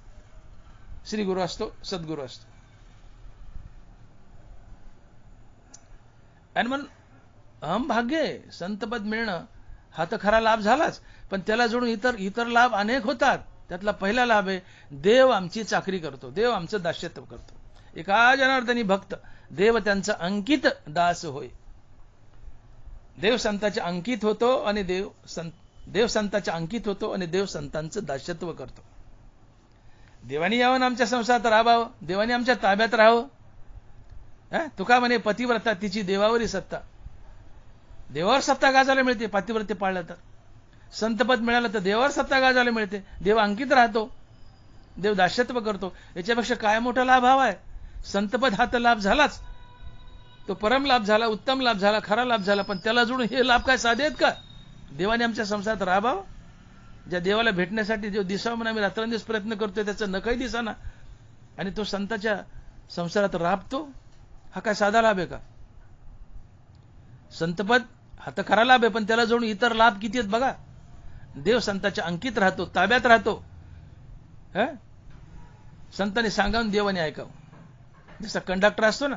श्रीगुरु असतो, सद्गुरू असतो. आणि म्हणून अहम भाग्य आहे, संतपद मिळणं हा तर खरा लाभ झालाच, पण त्याला जोडून इतर लाभ अनेक होतात. त्यातला पहिला लाभ आहे, देव आमची चाकरी करतो, देव आमचं दास्यत्व करतो. एका जनार्दनी भक्त, देव त्यांचा अंकित दास होय. देव संताच्या अंकित होतो आणि देव संताच्या अंकित होतो आणि देव संतांचं दास्यत्व करतो. देवानी यावं आमच्या संसारात राहावं, देवानी आमच्या ताब्यात राहावं. तुका म्हणे पतिव्रता तिची देवावरी सत्ता. देवावर सत्ता गाजायला मिळते पतिव्रते पाळलं तर. संतपद मिळालं तर देवावर सत्ता गाजायला मिळते. देव अंकित राहतो, देव दास्यत्व करतो. याच्यापेक्षा काय मोठा लाभ हवा आहे? संतपद हा तर लाभ झालाच, तो परम लाभ झाला, उत्तम लाभ झाला, खरा लाभ झाला. पण त्याला जोडून हे लाभ काय साधे आहेत का? देवाने आमच्या संसारात राहावं. ज्या देवाला भेटण्यासाठी जो दिसावं म्हणून आम्ही रात्रंदिवस प्रयत्न करतोय, त्याचं नकही दिसाना, आणि तो संताच्या संसारात राबतो, हा काय साधा लाभ आहे का? संतपद हा तर खरा लाभ आहे, पण त्याला जोडून इतर लाभ किती आहेत बघा. देव संताच्या अंकित राहतो, ताब्यात राहतो. संतांनी सांगावून देवाने ऐकावं. जसा कंडक्टर असतो ना,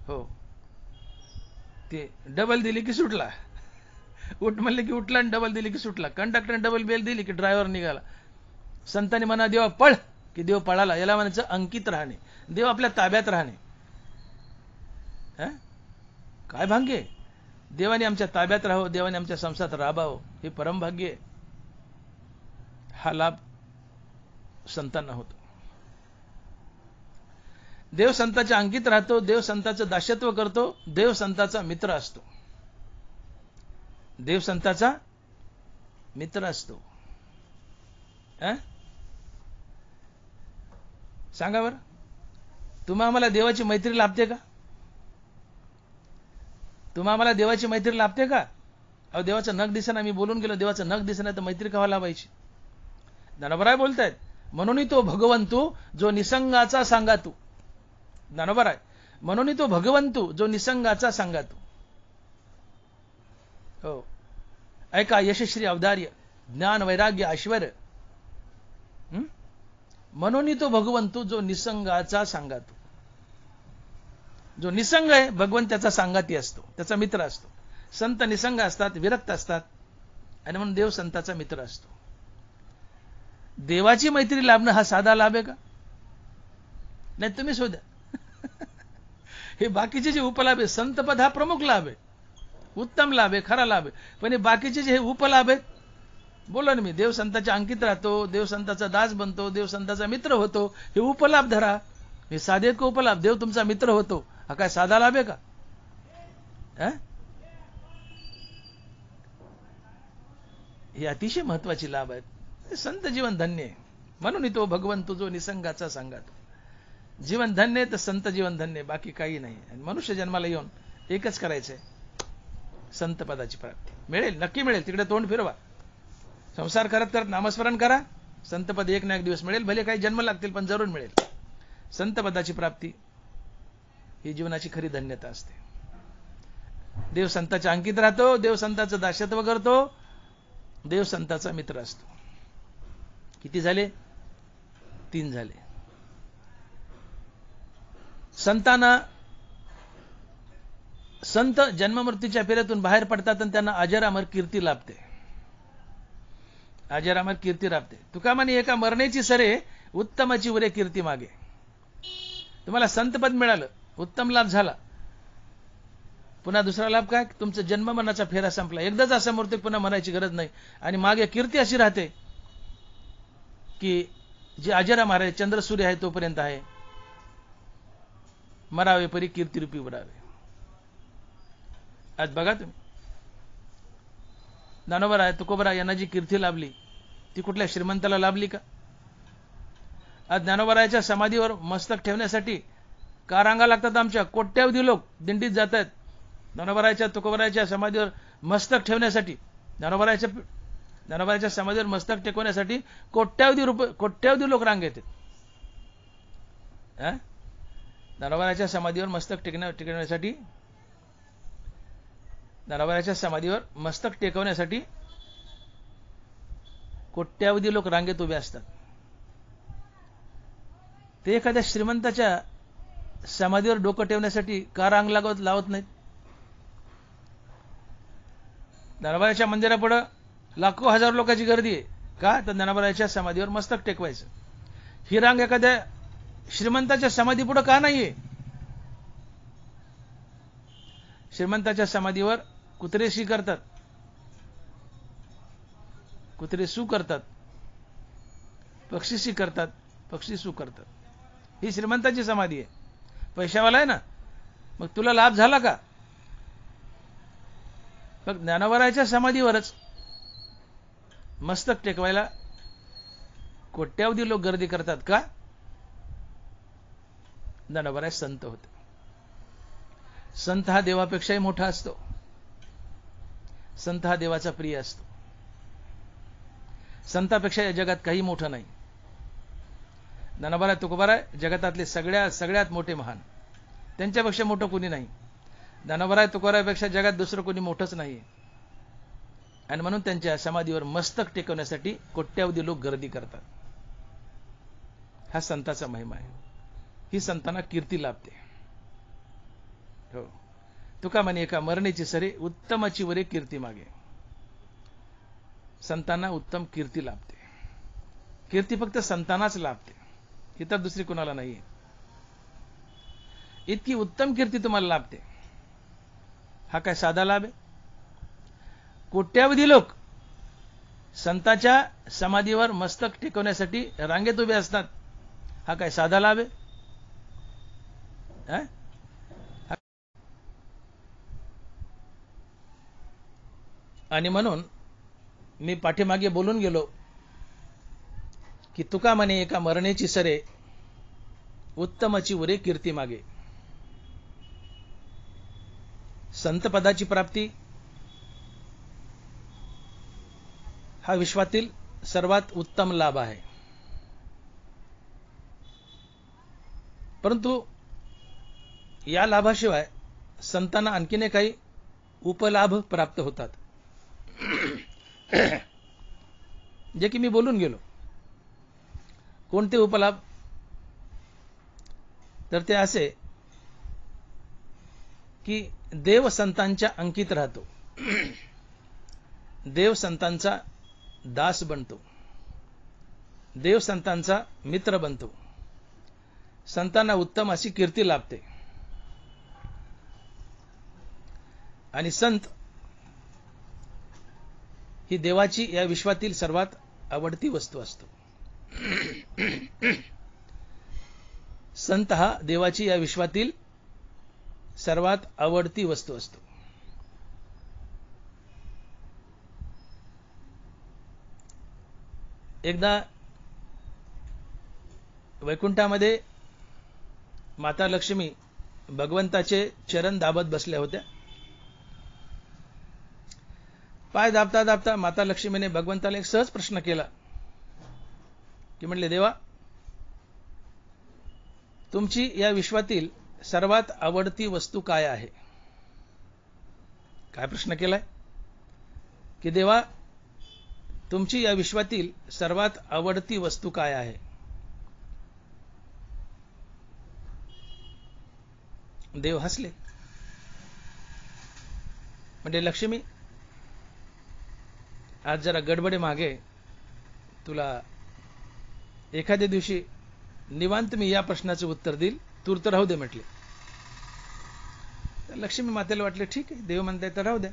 हो, ते डबल दिली की सुटला, उठ म्हणले की उठला, आणि डबल दिली की सुटला. कंडक्टरने डबल बेल दिली की ड्रायव्हर निघाला. संतांनी म्हणा देवा पळ, की देव पळाला. याला म्हणायचं अंकित राहणे, देव आपल्या ताब्यात राहणे. काय भाग्य आहे? देवाने आमच्या ताब्यात राहावं, देवाने आमच्या संसारात राहावं, हे परम भाग्य आहे. हा लाभ संतांना होतो. देव संताच्या अंकित राहतो, देव संताचं दास्यत्व करतो, देव संताचा मित्र असतो. देव संताचा मित्र असतो. सांगा बरं, तुम्हा आम्हाला देवाची मैत्री लाभते का? तुम्हा आम्हाला देवाची मैत्री लाभते का? अहो, देवाचं नख दिसेना, मी बोलून गेलो, देवाचं नख दिसेना तर मैत्री कवा लावायची? ज्ञानोबराय बोलतायत, म्हणून तो भगवंतू जो निसंगाचा सांगातू. ज्ञानोबराय, म्हणून तो भगवंतू जो निसंगाचा सांगातू. हो, ऐका, यशश्री अवधार्य, ज्ञान वैराग्य ऐश्वर्य. म्हणून तो भगवंतू जो निसंगाचा सांगातू. जो निसंग आहे, भगवंत त्याचा सांगाती असतो, त्याचा मित्र असतो. संत निसंग असतात, विरक्त असतात, आणि म्हणून देव संताचा मित्र असतो. देवाची मैत्री लाभणं हा साधा लाभ आहे का? नाही, तुम्ही शोधा. हे बाकीचे जे उपलाभ आहे, संतपद हा प्रमुख लाभ आहे, उत्तम लाभ आहे, खरा लाभ आहे. पण हे बाकीचे जे हे उपलाभ आहेत, बोला ना, मी देव संताच्या अंकित राहतो, देव संताचा दास बनतो, देव संताचा मित्र होतो, हे उपलाभ धरा. हे साधे का उपलाभ? देव तुमचा मित्र होतो, हा काय साधा लाभ आहे का? हे अतिशय महत्वाची लाभ आहेत. संत जीवन धन्य आहे. म्हणून तो भगवंत जो निसंगाचा सांगातो. जीवन धन्य आहे तर संत जीवन धन्य आहे, बाकी काही नाही. आणि मनुष्य जन्माला येऊन एकच करायचंय, संत पदाची प्राप्ती. मिळेल, नक्की मिळेल. तिकडे तोंड फिरवा, संसार करत करत नामस्मरण करा, संतपद एक ना एक दिवस मिळेल. भले काही जन्म लागतील, पण जरूर मिळेल. संत पदाची प्राप्ती ही जीवनाची खरी धन्यता असते. देव संताच्या अंकित राहतो, देव संताचं दास्यत्व करतो, देव संताचा मित्र असतो. किती झाले? 3 झाले. संतांना, संत जन्ममृत्यूच्या फेऱ्यातून बाहेर पडतात आणि त्यांना अजरामर कीर्ती लाभते. अजरामर कीर्ती लाभते. तुका म्हणे एका मरण्याची सरे, उत्तमाची उरे कीर्ती मागे. तुम्हाला संतपद मिळालं, उत्तम लाभ झाला. पुन्हा दुसरा लाभ काय? तुमचा जन्म मरणाचा फेरा संपला. एकदाच असा मृत्यू, पुन्हा मरायची गरज नाही. आणि मागे कीर्ती अशी राहते की जे अजरामर आहे, चंद्र सूर्य आहे तोपर्यंत आहे. मरावे परी कीर्तिरूपी उडावे. आज बघा तुम्ही, ज्ञानोबा तुकोबरा यांना जी कीर्ती लाभली, ती कुठल्या श्रीमंताला लाभली का? आज ज्ञानोबराच्या समाधीवर मस्तक ठेवण्यासाठी का रांगा लागतात? आमच्या कोट्यावधी लोक दिंडीत जात आहेत. ज्ञानोबाराच्या तुकोबाराच्या समाधीवर मस्तक ठेवण्यासाठी, ज्ञानोबाराच्या समाधीवर मस्तक टेकवण्यासाठी कोट्यावधी लोक रांगेत आहेत. ज्ञानोबाराच्या समाधीवर मस्तक टेकवण्यासाठी, ज्ञानोबाराच्या समाधीवर मस्तक टेकवण्यासाठी कोट्यावधी लोक रांगेत उभे असतात. ते एखाद्या श्रीमंताच्या समाधीवर डोकं ठेवण्यासाठी का रांग लावत नाहीत? ज्ञानोबाराच्या मंदिरापुढे लाखो हजारो लोकांची गर्दी आहे का? तर ज्ञानोबाराच्या समाधीवर मस्तक टेकवायचं. ही रांग एखाद्या श्रीमंताच्या समाधीपुढे का नाहीये? श्रीमंताच्या समाधीवर कुत्रे शी करतात, कुत्रे सू करतात, पक्षी शी करतात, पक्षी सू करतात. ही श्रीमंताची समाधी आहे, पैशावाला आहे ना, मग तुला लाभ झाला का? मग ज्ञानोबाराच्या समाधीवरच मस्तक टेकवायला कोट्यावधी लोक गर्दी करतात का? ज्ञानोबाराय संत होते. संत हा देवापेक्षाही मोठा असतो. संत हा देवाचा प्रिय असतो. संतापेक्षा या जगात काही मोठं नाही. ज्ञानोबाराय तुकोबाराय जगतातले सगळ्यात मोठे महान, त्यांच्यापेक्षा मोठं कोणी नाही. ज्ञानोबाराय तुकोबारायपेक्षा जगात दुसरं कोणी मोठंच नाहीये. आणि म्हणून त्यांच्या समाधीवर मस्तक टेकवण्यासाठी कोट्यावधी लोक गर्दी करतात. हा संताचा महिमा आहे. ही संतांना कीर्ती लाभते. हो, तुका म्हणे एका मरणेची सरे, उत्तमाची वरे कीर्ती मागे. संतांना उत्तम कीर्ती लाभते. कीर्ती फक्त संतांनाच लाभते, इतर दुसरी कोणाला नाहीये. इतकी उत्तम कीर्ती तुम्हाला लाभते. हा काय साधा लाभ आहे? कोट्यावधी लोक संताच्या समाधीवर मस्तक टेकवण्यासाठी रांगेत उभे असतात. हा काय साधा लाभ आहे? आणि म्हणून मी पाठीमागे बोलून गेलो की तुका म्हणे एका मरणेची सरे, उत्तमाची उरे कीर्ती मागे. संत पदाची प्राप्ती हा विश्वातील सर्वात उत्तम लाभ आहे. परंतु या लाभाशिवाय संतांना आणखीन काही उपलाभ प्राप्त होतात, जे की मी बोलून गेलो. कोणते उपलाभ? तर ते असे की देव संतांच्या अंकित राहतो, देव संतांचा दास बनतो, देव संतांचा मित्र बनतो, संतांना उत्तम अशी कीर्ती लाभते. आणि संत ही देवाची या विश्वातील सर्वात आवडती वस्तू असतो. संत हा देवाची या विश्वातील सर्वात आवडती वस्तू असतो. एकदा वैकुंठामध्ये माता लक्ष्मी भगवंताचे चरण दाबत बसल्या होत्या. पाय दाबता दाबता माता लक्ष्मीने भगवंताला एक सहज प्रश्न केला की म्हणले, देवा, तुमची या विश्वातील सर्वात आवडती वस्तू काय आहे? काय प्रश्न केलाय? की देवा, तुमची या विश्वातील सर्वात आवडती वस्तू काय आहे? देव हसले. म्हणजे लक्ष्मी, आज जरा गडबडे मागे, तुला एखाद्या दिवशी निवांत मी या प्रश्नाचे उत्तर देईल, तूर तर राहू दे म्हटले. तर लक्ष्मी मातेला वाटले ठीक आहे, देव म्हणताय तर राहू द्या.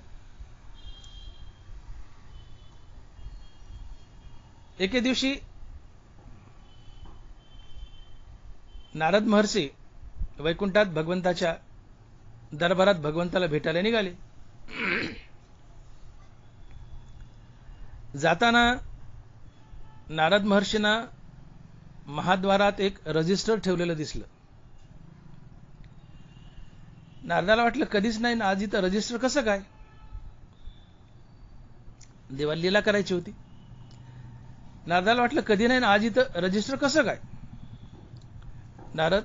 एके दिवशी नारद महर्षी वैकुंठात भगवंताच्या दरबारात भगवंताला भेटायला निघाले. जाताना नारद महर्षींना महाद्वारात एक रजिस्टर ठेवलेलं दिसलं. नारदाला वाटलं कधीच नाही ना, आज इथं रजिस्टर कसं काय? देवाला लीला करायची होती. नारदाला वाटलं कधी नाही ना, आज इथं रजिस्टर कसं काय? नारद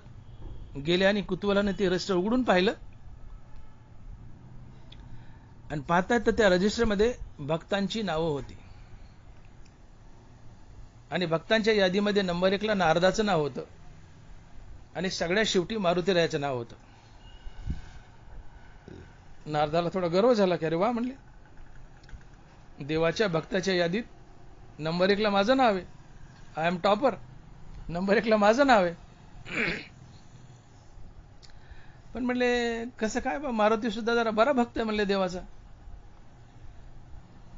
गेले आणि कुतूहलाने ते रजिस्टर उघडून पाहिलं आणि पाहतात तर त्या रजिस्टरमध्ये भक्तांची नावं होती आणि भक्तांच्या यादीमध्ये नंबर 1 ला नारदाचं नाव होतं आणि सगळ्यात शेवटी मारुतीरायाचं नाव होतं. नारदाला थोडा गर्व झाला की अरे वा, म्हणले, देवाच्या भक्ताच्या यादीत नंबर 1 ला माझं नाव आहे. I am topper. नंबर 1 ला माझं नाव आहे. पण म्हणले कसं काय बा, मारुती सुद्धा जरा बरा भक्त आहे म्हणले देवाचा.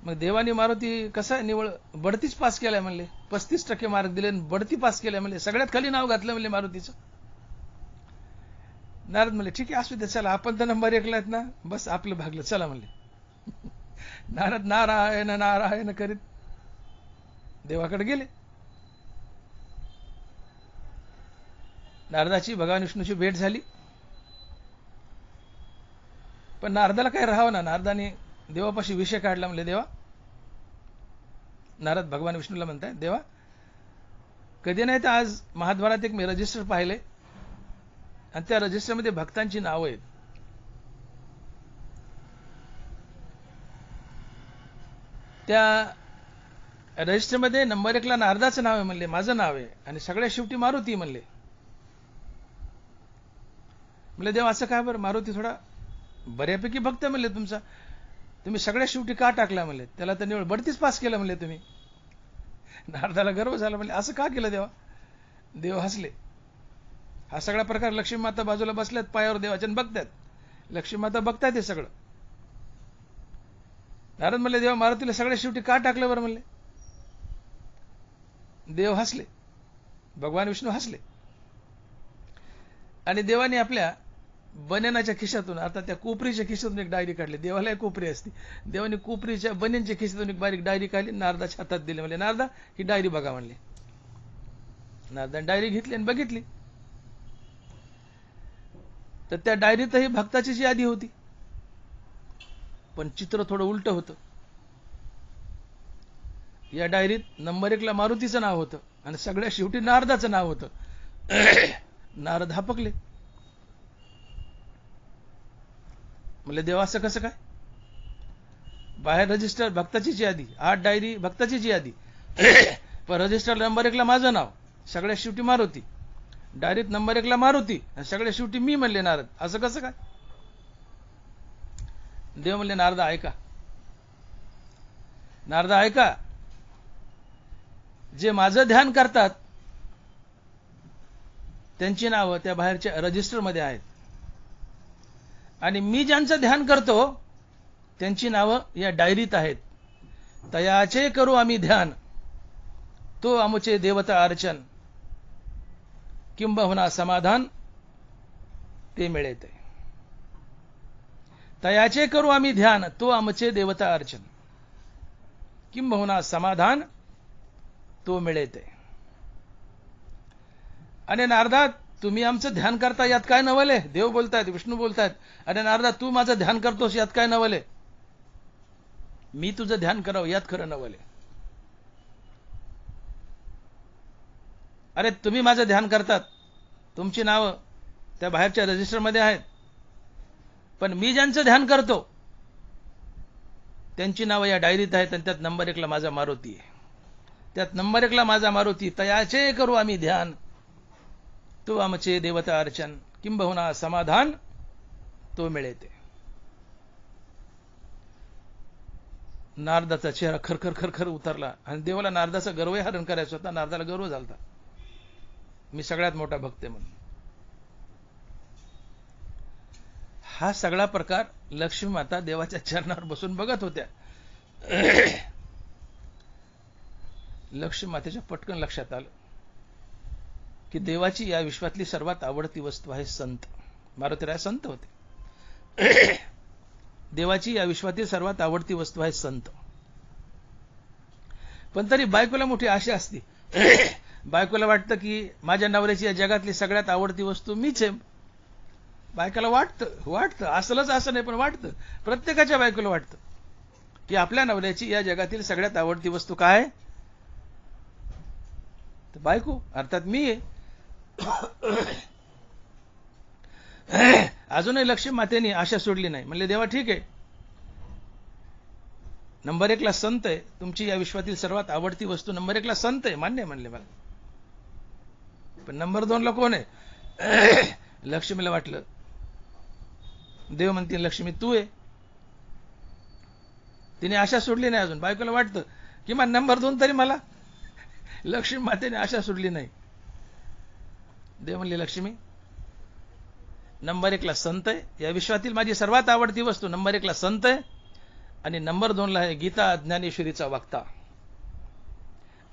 मग देवानी मारुती कसा निवळ बढतीच पास केलाय म्हणले, 35% मार्क दिले आणि बढती पास केलाय म्हणले, सगळ्यात खाली नाव घातलं म्हणले मारुतीचं. नारद म्हणले ठीक आहे, असू दे, चला आपण तर नंबर 1 ला आहेत ना, बस आपलं भागलं, चला म्हणले. नारद नारायण नारायण करीत देवाकडे गेले. नारदाची भगवान विष्णूची भेट झाली. पण नारदाला काय राहावं ना, नारदाने देवापाशी विषय काढला. म्हणले देवा, नारद भगवान विष्णूला म्हणताय, देवा कधी नाही तर आज महाद्वारात एक मी रजिस्टर पाहिले आणि त्या रजिस्टरमध्ये भक्तांची नावं आहेत. त्या रजिस्टरमध्ये नंबर 1 ला नारदाचं नाव आहे म्हणले, माझं नाव आहे आणि सगळ्या शेवटी मारुती म्हणले. म्हणले देवा असं काय बरं, मारुती थोडा बऱ्यापैकी भक्त म्हणले तुमचा, तुम्ही सगळ्या शेवटी का टाकला म्हणले, त्याला तर निवड बढतीच पास केलं म्हणले तुम्ही. नारदाला गर्व झाला. म्हणले असं का केलं देवा? देव हसले. हा सगळा प्रकार लक्ष्मी माता बाजूला बसल्यात पायावर देवाच्या बघतात. लक्ष्मी माता बघतायत हे सगळं. नारद म्हणले देवा मारुतीला सगळ्या शेवटी का टाकलं बरं म्हणले. देव हसले, भगवान विष्णू हसले आणि देवाने आपल्या बन्यानाच्या खिशातून, आता त्या कोपरीच्या खिशातून एक डायरी काढली. देवाला एक कोपरी असते. देवाने कोपरीच्या बन्यांच्या खिशातून एक बारीक डायरी काढली, नारदाच्या हातात दिली. म्हणले नारदा ही डायरी बघा म्हणले. नारदाने डायरी घेतली आणि बघितली तर त्या डायरीतही भक्ताची यादी होती, पण चित्र थोडं उलट होतं. या डायरीत नंबर 1 ला मारुतीचं नाव होतं आणि सगळ्या शेवटी नारदाचं नाव होतं. नारद हापकले. म्हणले देवा असं कसं काय? बाहेर रजिस्टर भक्ताचीच यादी, आत डायरी भक्ताचीच यादी, पण रजिस्टर नंबर 1 ला माझं नाव, सगळ्या शेवटी मारुती. डायरीत नंबर 1 ला मारुती आणि सगळ्या शेवटी मी म्हणले नारद, असं कसं काय? देव म्हणले नारदा ऐका, नारदा ऐका, जे माझं ध्यान करतात त्यांची नावं त्या बाहेरच्या रजिस्टरमध्ये आहेत आणि मी ज्यांचं ध्यान करतो त्यांची नावं या डायरीत आहेत. तयाचे करू आम्ही ध्यान, तो आमुचे देवता अर्चन, किंबहुना समाधान ते मिळते. तयाचे करू आम्ही ध्यान, तो आमचे देवता अर्चन, किंबहुना समाधान तो मिळते. आणि नारदा तुम्ही आमचं ध्यान करता यात काय नवले? देव बोलतायत, विष्णू बोलतायत. अरे नारदा तू माझं ध्यान करतोस यात काय नवले? मी तुझं ध्यान करावं यात खरं नवले. अरे तुम्ही माझं ध्यान करतात, तुमची नावं त्या बाहेरच्या रजिस्टरमध्ये आहेत, पण मी ज्यांचं ध्यान करतो त्यांची नावं या डायरीत आहेत आणि त्यात नंबर 1 ला माझा मारुती आहे. त्यात नंबर 1 ला माझा मारुती. तयाचे करू आम्ही ध्यान, तो आमचे देवता अर्चन, किंबहुना समाधान तो मिळते. नारदाचा चेहरा खरखर खरखर उतरला आणि देवाला नारदाचा गर्वही हरण करायचा होता. नारदाला गर्व झाला, मी सगळ्यात मोठा भक्त आहे म्हणून. हा सगळा प्रकार लक्ष्मी माता देवाच्या चरणावर बसून बघत होत्या. लक्ष्मी मातेच्या पटकन लक्षात आलं की देवाची या विश्वातली सर्वात आवडती वस्तू आहे संत. मारुतीराय संत होते. देवाची या विश्वातील सर्वात आवडती वस्तू आहे संत. पण तरी बायकोला मोठी आशा असते. बायकोला वाटतं की माझ्या नवऱ्याची या जगातली सगळ्यात आवडती वस्तू मीच आहे. बायकोला वाटतं असलंच असं नाही, पण वाटतं. प्रत्येकाच्या बायकोला वाटतं की आपल्या नवऱ्याची या जगातील सगळ्यात आवडती वस्तू काय? तर बायको, अर्थात मी आहे. अजूनही लक्ष्मी मातेने आशा सोडली नाही. म्हणले देवा ठीक आहे, नंबर 1 ला संत आहे, तुमची या विश्वातील सर्वात आवडती वस्तू नंबर 1 ला संत आहे, मान्य आहे म्हणले मला. पण नंबर 2 ला कोण आहे? लक्ष्मीला वाटलं, देव म्हणतील लक्ष्मी तू आहे. तिने आशा सोडली नाही अजून. बायकोला वाटतं किमान नंबर 2 तरी मला. लक्ष्मी मातेने आशा सोडली नाही. देव म्हणले लक्ष्मी, नंबर 1 ला संत आहे, या विश्वातील माझी सर्वात आवडती वस्तू नंबर 1 ला संत आहे, आणि नंबर 2 ला आहे गीता ज्ञानेश्वरीचा वक्ता.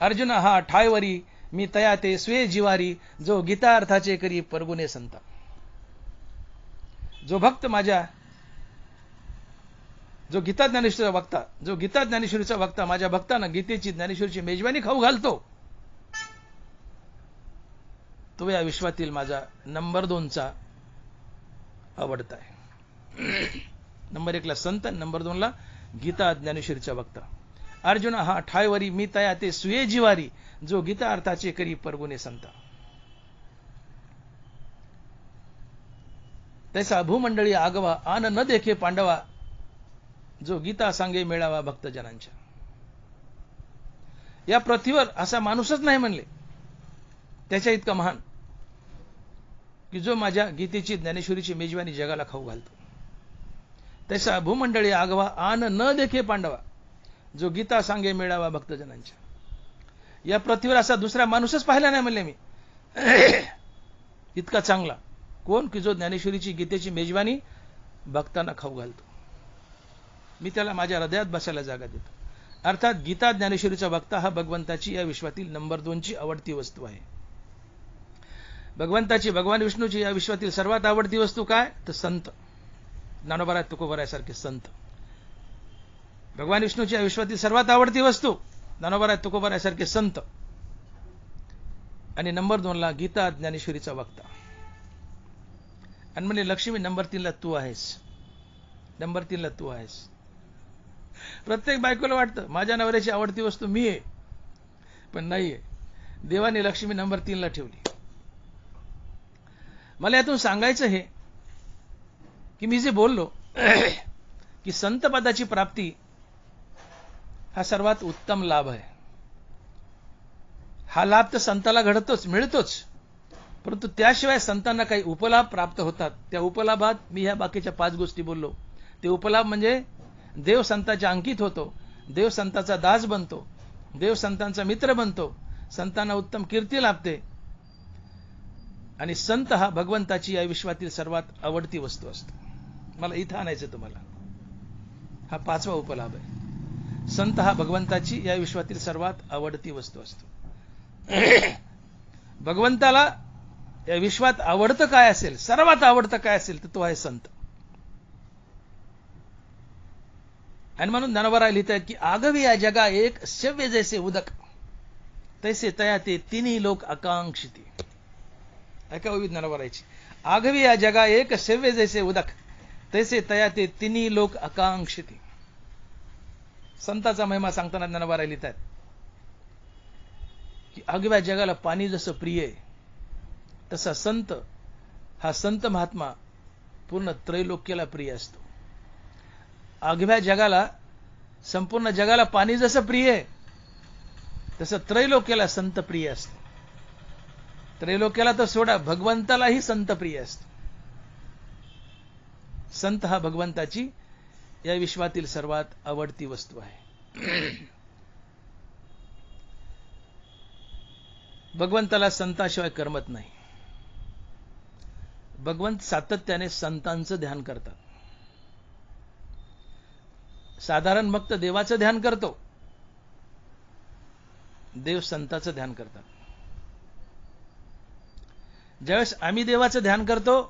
अर्जुन हा ठायवरी, मी तया ते स्वे जिवारी, जो गीता अर्थाचे करी परगुणे संता. जो भक्त माझ्या, जो गीता ज्ञानेश्वरीचा वक्ता माझ्या भक्तांना गीतेची ज्ञानेश्वरीची मेजवानी खाऊ घालतो, तो या विश्वातील माझा नंबर 2 चा आवडता आहे. नंबर 1 ला संत, नंबर 2 ला गीता ज्ञानेश्वरीचा वक्ता. अर्जुन हा ठायवरी, मी तया ते सुये जिवारी, जो गीता अर्थाचे करी परगुणे संता. तैसा भूमंडळी आगवा, आन न देखे पांडवा, जो गीता सांगे मेळावा भक्तजनांच्या. या पृथ्वीवर असा माणूसच नाही म्हणले त्याच्या इतका महान, की जो माझ्या गीतेची ज्ञानेश्वरीची मेजवानी जगाला खाऊ घालतो. तैसा भूमंडळी आगवा, आन न देखे पांडवा, जो गीता सांगे मेळावा भक्तजनांच्या. या पृथ्वीवर असा दुसरा माणूसच पाहिला नाही म्हणले मी इतका चांगला. कोण? की जो ज्ञानेश्वरीची गीतेची मेजवानी भक्तांना खाऊ घालतो. मी त्याला माझ्या हृदयात बसायला जागा देतो. अर्थात गीता ज्ञानेश्वरीचा वक्ता हा भगवंताची या विश्वातील नंबर 2 ची आवडती वस्तू आहे. भगवान विष्णूची या विश्वातील सर्वात आवडती वस्तू काय? तर संत. ज्ञानोबा तुकोबारायासारखे संत. भगवान विष्णूची या विश्वातील सर्वात आवडती वस्तू ज्ञानोबा तुकोबारायासारखे संत. आणि नंबर 2 ला गीता ज्ञानेश्वरीचा वक्ता. आणि म्हणजे लक्ष्मी नंबर 3 ला तू आहेस. नंबर 3 ला तू आहेस. प्रत्येक बायकोला वाटतं माझ्या नवऱ्याची आवडती वस्तू मी आहे, पण नाहीये. देवाने लक्ष्मी नंबर 3 ला ठेवली. मला यातून सांगायचं हे की मी जे बोललो की संत पदाची प्राप्ती हा सर्वात उत्तम लाभ आहे. हा लाभ तर संताला घडतोच, मिळतोच, परंतु त्याशिवाय संतांना काही उपलाभ प्राप्त होतात. त्या उपलाभात मी ह्या बाकीच्या 5 गोष्टी बोललो. ते उपलाभ म्हणजे देव संताच्या अंकित होतो, देव संताचा दास बनतो, देव संतांचा मित्र बनतो, संतांना उत्तम कीर्ती लाभते, आणि संत हा भगवंताची या विश्वातील सर्वात आवडती वस्तू असतो. मला इथं आणायचं तुम्हाला. हा 5वा उपलाभ आहे. संत हा भगवंताची या विश्वातील सर्वात आवडती वस्तू असतो. भगवंताला या विश्वात आवडतं काय असेल, सर्वात आवडतं काय असेल, तर तो आहे संत. आणि म्हणून ज्ञानोबा लिहितात की आगवी या जगा एक शव्य जैसे उदक, तैसे तया ते तिन्ही लोक आकांक्षिती. ऐका विविध ज्ञानोबाची. आगवी या जगा एक शव्य जैसे उदक, तैसे तया ते तिन्ही लोक आकांक्षिती. संताचा महिमा सांगताना ज्ञानोबा लिहितात की आगव्या जगाला पाणी जसं प्रिय आहे, तसा संत हा संत महात्मा पूर्ण त्रैलोक्याला प्रिय असतो. आगव्या जगाला, संपूर्ण जगाला पाणी जसं प्रिय आहे, तसं त्रैलोक्याला संत प्रिय असतो. त्रैलोक्याला तर सोडा, भगवंतालाही संत प्रिय असतो. संत हा भगवंताची या विश्वातील सर्वात आवडती वस्तू आहे. भगवंताला संताशिवाय करमत नाही. भगवंत सातत्याने संतांचं ध्यान करतात. साधारण भक्त देवाचं ध्यान करतो, देव संताचं ध्यान करतात. ज्यावेळेस आम्ही देवाचं ध्यान करतो,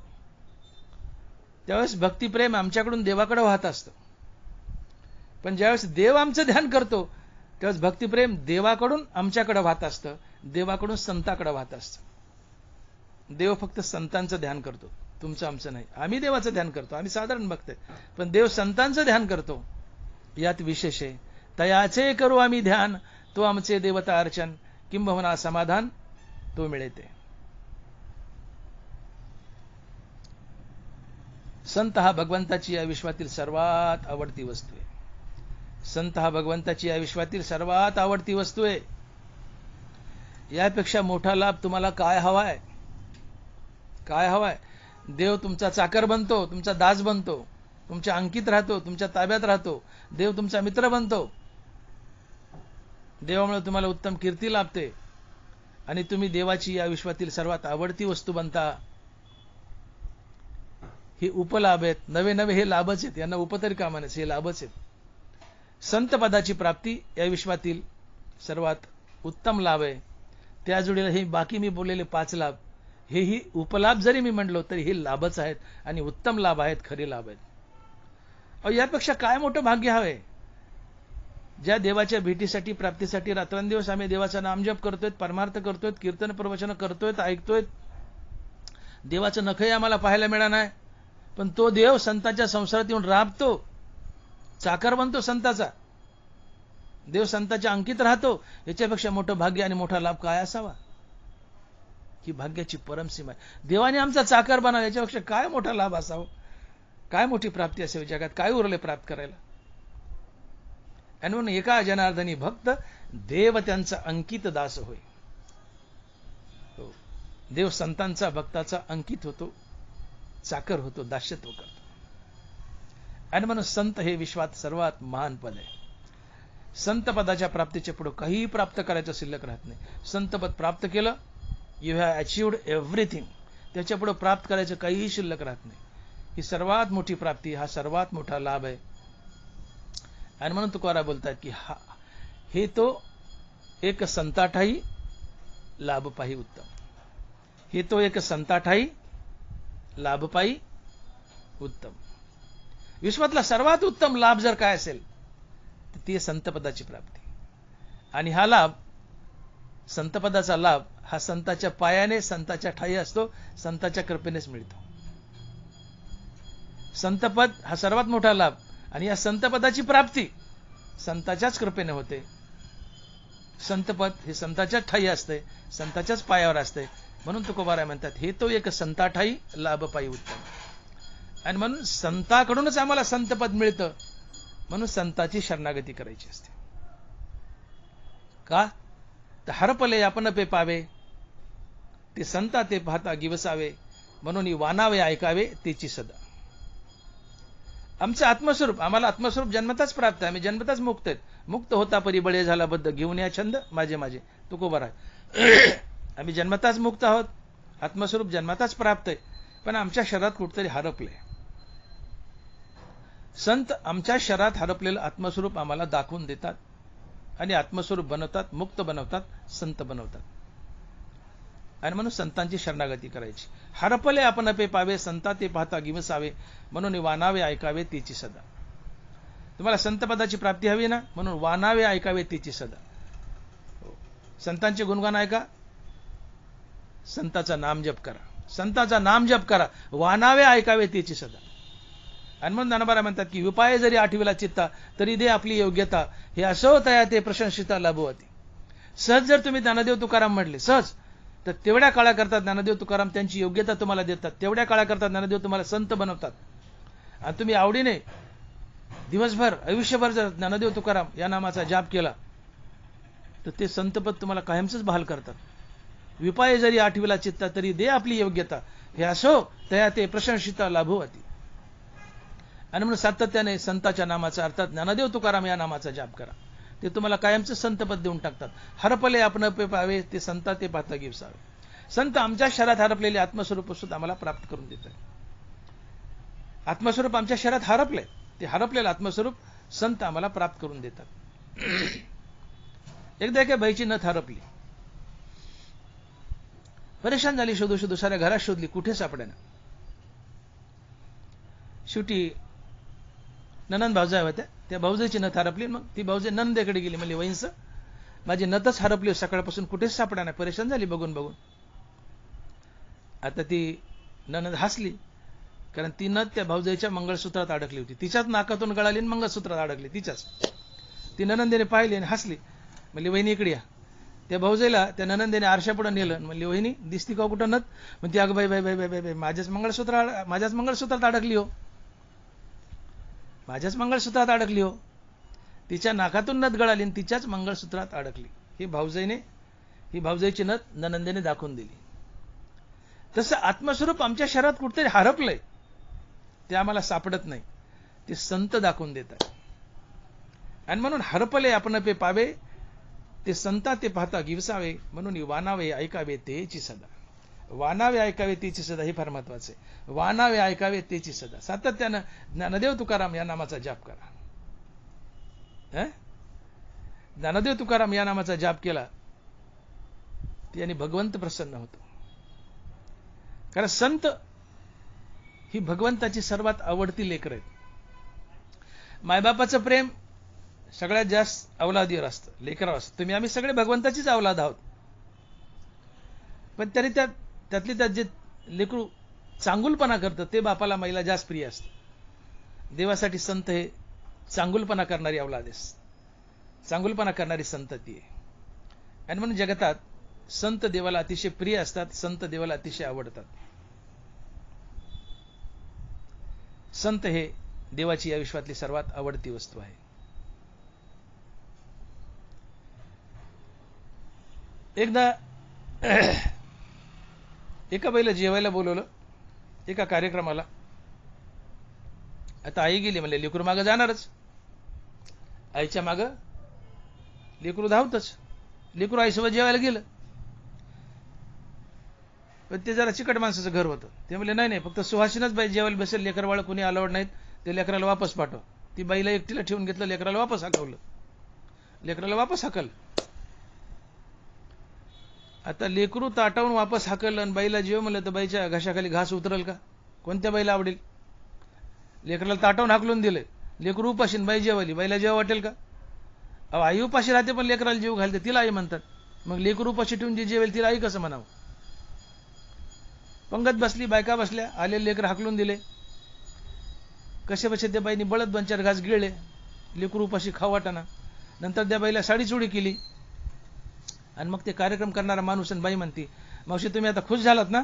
त्यावेळेस भक्तिप्रेम आमच्याकडून देवाकडे वाहत असतं. पण ज्यावेळेस देव आमचं ध्यान करतो, त्यावेळेस भक्तिप्रेम देवाकडून आमच्याकडे वाहत असतं, देवाकडून संताकडे वाहत असतं. देव फक्त संतांचं ध्यान करतो. तुमचं आमचं नाही. आम्ही देवाचं ध्यान करतो, आम्ही साधारण भक्त आहे, पण देव संतांचं ध्यान करतो, यात विशेष आहे. तयाचे करू आम्ही ध्यान, तो आमचे देवता अर्चन, किंबहुना समाधान तो मिळते. संत हा भगवंताची या विश्वातील सर्वात आवडती वस्तू आहे. संत हा भगवंताची या विश्वातील सर्वात आवडती वस्तू आहे. यापेक्षा मोठा लाभ तुम्हाला काय हवाय? काय हवाय? देव तुमचा चाकर बनतो, तुमचा दास बनतो, तुमच्या अंकित राहतो, तुमच्या ताब्यात राहतो, देव तुमचा मित्र बनतो, देवामुळे तुम्हाला उत्तम कीर्ती लाभते आणि तुम्ही देवाची या विश्वातील सर्वात आवडती वस्तू बनता. हे उपलाभ आहेत. नवे नवे हे लाभच आहेत, यांना उपतरी कामा नये, हे लाभच आहेत. संत पदाची प्राप्ती या विश्वातील सर्वात उत्तम लाभ आहे. त्या जोडीला हे बाकी मी बोललेले 5 लाभ, हेही उपलाभ जरी मी म्हणलो तरी हे लाभच आहेत आणि उत्तम लाभ आहेत, खरे लाभ आहेत. अहो, यापेक्षा काय मोठं भाग्य हवे? ज्या देवाच्या भेटीसाठी, प्राप्तीसाठी रात्रंदिवस आम्ही देवाचा नामजप करतोय, परमार्थ करतोय, कीर्तन प्रवचन करतोय, ऐकतोय, देवाचं नखही आम्हाला पाहायला मिळालं नाही, पण तो देव संतांच्या संसारात येऊन राबतो, चाकर बनतो संताचा, देव संताच्या अंकित राहतो. याच्यापेक्षा मोठं भाग्य आणि मोठा लाभ काय असावा? ही भाग्याची परमसीमा आहे. देवाने आमचा चाकर बनावा, याच्यापेक्षा काय मोठा लाभ असावा? काय मोठी प्राप्ती असावी? जगात काय उरले प्राप्त करायला? आणि म्हणून एका जनार्दनी भक्त देव त्यांचा अंकित दास होय. देव संतांचा भक्ताचा अंकित होतो, चाकर होतो, दास्यत्व करतो. आणि म्हणून संत हे विश्वात सर्वात महान पद आहे. संत पदाच्या प्राप्तीच्या पुढे काहीही प्राप्त करायचं शिल्लक राहत नाही. संत पद प्राप्त केलं, यू हॅव अचिव्ड एव्हरीथिंग. त्याच्या पुढे प्राप्त करायचं काहीही शिल्लक राहत नाही. ही सर्वात मोठी प्राप्ती, हा सर्वात मोठा लाभ आहे. आणि म्हणून तुकाराम बोलतात की हे तो एक संताठाई लाभ पाही उत्तम. हे तो एक संताठाई लाभ पाही उत्तम. विश्वातला सर्वात उत्तम लाभ जर काय असेल तर ती संतपदाची प्राप्ती. आणि हा लाभ, संतपदाचा लाभ, हा संताच्या पायाने, संताच्या ठाई असतो, संताच्या कृपेनेच मिळतो. संतपद हा सर्वात मोठा लाभ आणि या संतपदाची प्राप्ती संताच्याच कृपेने होते. संतपद हे संताच्याच ठाई असते, संताच्याच पायावर असते. म्हणून तुकोबाराय म्हणतात हे तो एक संताठाई लाभ पायी उत्तम. आणि म्हणून संताकडूनच आम्हाला संतपद मिळतं, म्हणून संताची शरणागती करायची असते. का? तर हरपले आपण पे पावे, ते संता ते पाहता गिवसावे, म्हणून वानावे ऐकावे तेची सदा. आमचं आत्मस्वरूप, आम्हाला आत्मस्वरूप जन्मताच प्राप्त आहे. आम्ही जन्मताच मुक्त आहेत. मुक्त होता परी बळे झाला बद्ध, घेऊन या छंद माझे माझे तुकोबाराय. आम्ही जन्मताच मुक्त आहोत, आत्मस्वरूप जन्मताच प्राप्त आहे, पण आमच्या शरीरात कुठेतरी हरपले. संत आमच्या शरीरात हरपलेलं आत्मस्वरूप आम्हाला दाखवून देतात आणि आत्मस्वरूप बनवतात, मुक्त बनवतात, संत बनवतात. आणि म्हणून संतांची शरणागती करायची. हरपले आपण पे पावे, संता ते पाहता गिवसावे, म्हणून वानावे ऐकावे तेची सदा. तुम्हाला संतपदाची प्राप्ती हवी ना, म्हणून वानावे ऐकावे तेची सदा. संतांचे गुणगान ऐका, संताचा नाम जप करा, संताचा नाम जप करा, वानावे ऐकावे तेची सदा. आणि म्हणून ज्ञानोबा म्हणतात की विपाय जरी आठविला चित्ता, तरी दे आपली योग्यता, हे असो तया ते प्रशंसिता लाभवती. सहज जर तुम्ही ज्ञानदेव तुकाराम म्हटले, सहज, तर तेवढ्या काळाकरता ज्ञानदेव तुकाराम त्यांची योग्यता तुम्हाला देतात, तेवढ्या काळाकरता ज्ञानदेव तुम्हाला संत बनवतात. आणि तुम्ही आवडीने दिवसभर, आयुष्यभर जर ज्ञानदेव तुकाराम या नामाचा जाप केला, तर ते संतपद तुम्हाला कायमच बहाल करतात. विपाय जरी आठविला चित्ता, तरी दे आपली योग्यता, हे असो तया ते प्रशंसिता लाभवती. आणि म्हणून सातत्याने संताच्या नामाचा, अर्थात ज्ञानदेव तुकाराम या नामाचा जाप करा, ते तुम्हाला कायमचं संतपद देऊन टाकतात. हरपले आपण पे पावे, ते संता ते पाहता गिवसावे. संत आमच्या शरीरात हरपलेले आत्मस्वरूप सुद्धा आम्हाला प्राप्त करून देतात. आत्मस्वरूप आमच्या शरीरात हरपले, ते हरपलेलं आत्मस्वरूप संत आम्हाला प्राप्त करून देतात. एकदा एका बाईची नथ हरपली, परेशान झाली, शोधू शोधू साऱ्या घरात शोधली, कुठे सापडेना. शेवटी ननंद भावजाई होत्या, त्या भाऊजाईची नथ हरपली. मग ती भाऊजाई नंदेकडे गेली, म्हणजे वैंस माझी नथच हरपली, सकाळपासून कुठेच सापडा नाही, परेशान झाली बघून बघून. आता ती नणंद हसली, कारण ती नथ त्या भाऊजाईच्या मंगळसूत्रात अडकली होती. तिच्याच नाकातून गळाली आणि मंगळसूत्रात अडकली तिच्याच. ती नणंदेने पाहिली आणि हसली, म्हणली वहिनी इकडे या. त्या भाऊजाईला त्या नणंदेने आरशापुढे नेलं, म्हणली वहिनी दिसती का कुठं नथ? म्हणते अगं बाई बाई बाई बाई बाई माझ्याच मंगळसूत्रात अडकली हो, माझ्याच मंगळसूत्रात अडकली हो. तिच्या नाकातून नथ गळाली आणि तिच्याच मंगळसूत्रात अडकली. ही भाऊजाईची नथ नणंदेने दाखवून दिली. तसं आत्मस्वरूप आमच्या शहरात कुठेतरी हरपलंय, ते आम्हाला सापडत नाही. ते संत दाखवून देतात. आणि म्हणून हरपले आपण पे पावे, ते संता ते पाहता गिवसावे, म्हणून वानावे ऐकावे तेची सदा. वानावे ऐकावे तेची सदा हे फार महत्वाचे. वानावे ऐकावे तेची सदा. सातत्यानं ज्ञानदेव तुकाराम या नामाचा जाप करा. ज्ञानदेव तुकाराम या नामाचा जाप केला त्याने भगवंत प्रसन्न होतो. कारण संत ही भगवंताची सर्वात आवडती लेकरं आहेत. मायबापाचं प्रेम सगळ्यात जास्त अवलादीवर असतं, लेकरावर असतं. आम्ही सगळे भगवंताचीच अवलाद आहोत. पण तरी त्यातली त्यात जे लेकरू चांगुलपणा करतं ते बापाला माईला जास्त प्रिय असतं. देवासाठी संत हे चांगुलपणा करणारी अवलाद आहे, चांगुलपणा करणारी संतती आहे. आणि म्हणून जगतात संत देवाला अतिशय प्रिय असतात, संत देवाला अतिशय आवडतात. संत हे देवाची या विश्वातली सर्वात आवडती वस्तू आहे. एकदा एका बाईला जेवायला बोलवलं एका कार्यक्रमाला. आता आई गेली, म्हणले लेकरू मागं जाणारच. आईच्या मागं लेकरू धावतच. लेकरू आईसोबत जेवायला गेलं. पण ते जरा चिकट माणसाचं घर होतं. ते म्हणले नाही फक्त सुहासिनच बाई जेवायला बसेल, लेकरवाळं कोणी अलाउड नाहीत, ते लेकराला वापस पाठव. ती बाईला एकटीला ठेवून घेतलं, लेकराला वापस हाकवलं. आता लेकरू ताटावून वापस हाकलं आणि बाईला जेव म्हणलं तर बाईच्या घशाखाली घास उतरल का? कोणत्या बाईला आवडेल? लेकराला ताटावून हाकलून दिले, लेकरू उपाशी बाई जेवायली, बाईला जेव वाटेल का? आई उपाशी राहते पण लेकराला जीव घालते, तिला आई म्हणतात. मग लेकरू उपाशी ठेवून जी जेवेल तिला आई कसं म्हणावं? पंगत बसली, बायका बसल्या, आले लेकर हाकलून दिले. कसे बसे त्या बाईनी बळत 2-4 घास गिळले, लेकरू उपाशी खाऊ वाटाना. नंतर त्या बाईला साडी चोडी केली. आणि मग ते कार्यक्रम करणारा माणूस आणि बाई म्हणती, मावशी तुम्ही आता खुश झालात ना?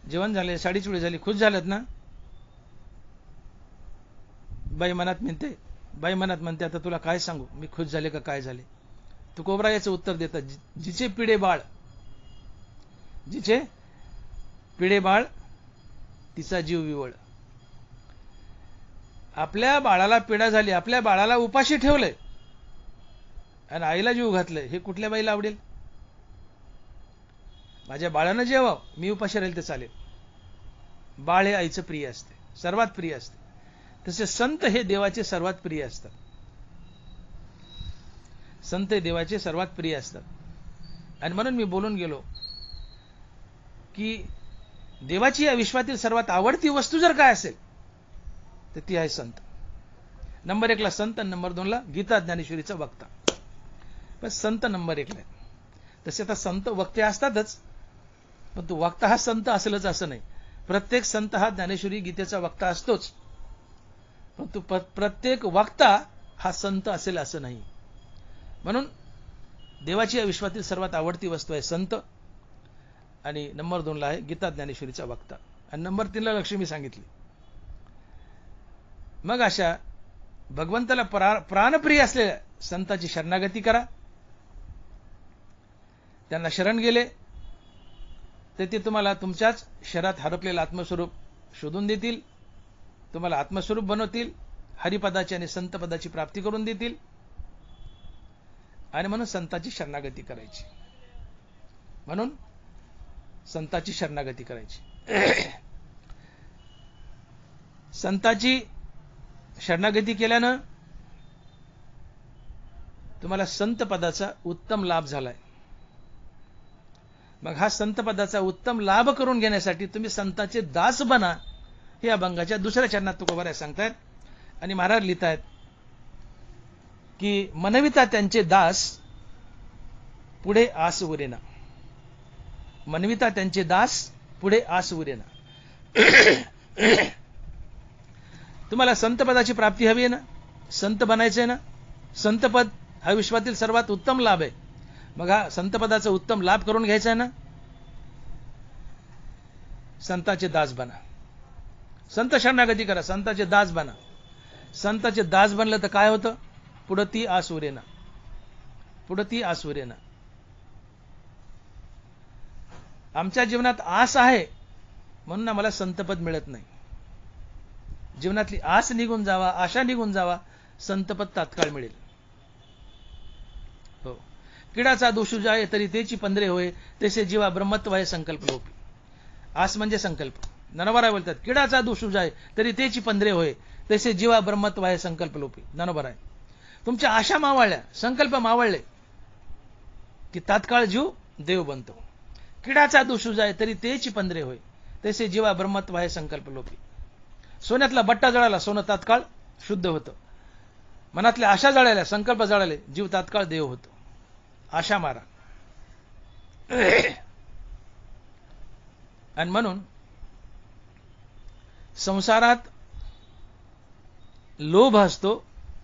जेवण झाले, साडी चोडी झाली, खुश झालात ना? बाई मनात म्हणते आता तुला काय सांगू, मी खुश झाले का काय झाले? तुकोबरा याचं उत्तर देतात, जिचे पिढे बाळ तिचा जीव विवळ. आपल्या बाळाला पिढा झाली, आपल्या बाळाला उपाशी ठेवलंय आणि आईला जीव घातलंय, हे कुठल्या बाईला आवडेल? माझ्या बाळानं जेवावं, मी उपाशी राहील तर चालेल. बाळ हे आईचं प्रिय असते, सर्वात प्रिय असते. तसे संत हे देवाचे सर्वात प्रिय असतात. संत हे देवाचे सर्वात प्रिय असतात. आणि म्हणून मी बोलून गेलो की देवाची या विश्वातील सर्वात आवडती वस्तू जर काय असेल तर ती आहे संत. नंबर 1 ला संत आणि नंबर 2 ला गीता ज्ञानेश्वरीचा वक्ता. पण संत नंबर 1 ला. तसे आता संत वक्ते असतातच, पण तो वक्ता हा संत असेलच असं नाही. प्रत्येक संत हा ज्ञानेश्वरी गीतेचा वक्ता असतोच, परंतु प्रत्येक वक्ता हा संत असेल असं नाही. म्हणून देवाची या विश्वातील सर्वात आवडती वस्तू आहे संत, आणि नंबर 2 ला आहे गीता ज्ञानेश्वरीचा वक्ता, आणि नंबर 3 ला लक्ष्मी सांगितली. मग अशा भगवंताला प्राणप्रिय असलेल्या संताची शरणागती करा. त्यांना शरण गेले तर ते तुम्हाला तुमच्याच शहरात हरपलेलं आत्मस्वरूप शोधून देतील, तुम्हाला आत्मस्वरूप बनवतील, हरिपदाची आणि संतपदाची प्राप्ती करून देतील. आणि म्हणून संताची शरणागती करायची. संताची शरणागती केल्यानं तुम्हाला संत पदाचा उत्तम लाभ झालाय. मग हा संत पदाचा उत्तम लाभ करून घेण्यासाठी तुम्ही संताचे दास बना, हे अभंगाच्या 2ऱ्या चरणात तुकोबराय सांगतायत. आणि महाराज लिहितायत की मनविता त्यांचे दास पुढे आस उरेना. मनविता त्यांचे दास पुढे आस उरेना. तुम्हाला संतपदाची प्राप्ती हवी आहे ना, संत बनायचंय ना, संतपद हा विश्वातील सर्वात उत्तम लाभ आहे. मग हा संतपदाचा उत्तम लाभ करून घ्यायचा आहे ना, संताचे दास बना, संत शरणागती करा, संताचे दास बना. संताचे दास बनलं तर काय होतं? पुढं ती आस उरेना, पुढं ती आस उरेना. आमच्या जीवनात आस आहे म्हणून आम्हाला संतपद मिळत नाही. जीवनातली आस निघून जावा, आशा निघून जावा, संतपद तात्काळ मिळेल. हो. किडाचा दोषू जाय तरी तेची पंधरे होय, तसे जीवा ब्रह्मत्व आहे संकल्प लोपी. आस म्हणजे संकल्प. ज्ञानोबा बोलतात किडाचा दोषू जाय तरी तेची पंधरे होय, तसे जीवा ब्रह्मत्व आहे संकल्प लोपी. ज्ञानोबा आहे. तुमच्या आशा मावळल्या, संकल्प मावळले की तात्काळ जीव देव बनतो. किडाचा दोषू जाय तरी तेची पंधरे होय, तसे जीवा ब्रह्मत्व आहे संकल्प लोपी. सोन्यातला बट्टा जळाला, सोनं तात्काळ शुद्ध होतं. मनातल्या आशा जळाल्या, संकल्प जळाले, जीव तात्काळ देव होतो. आशा मारा. आणि म्हणून संसारात लोभ असतो,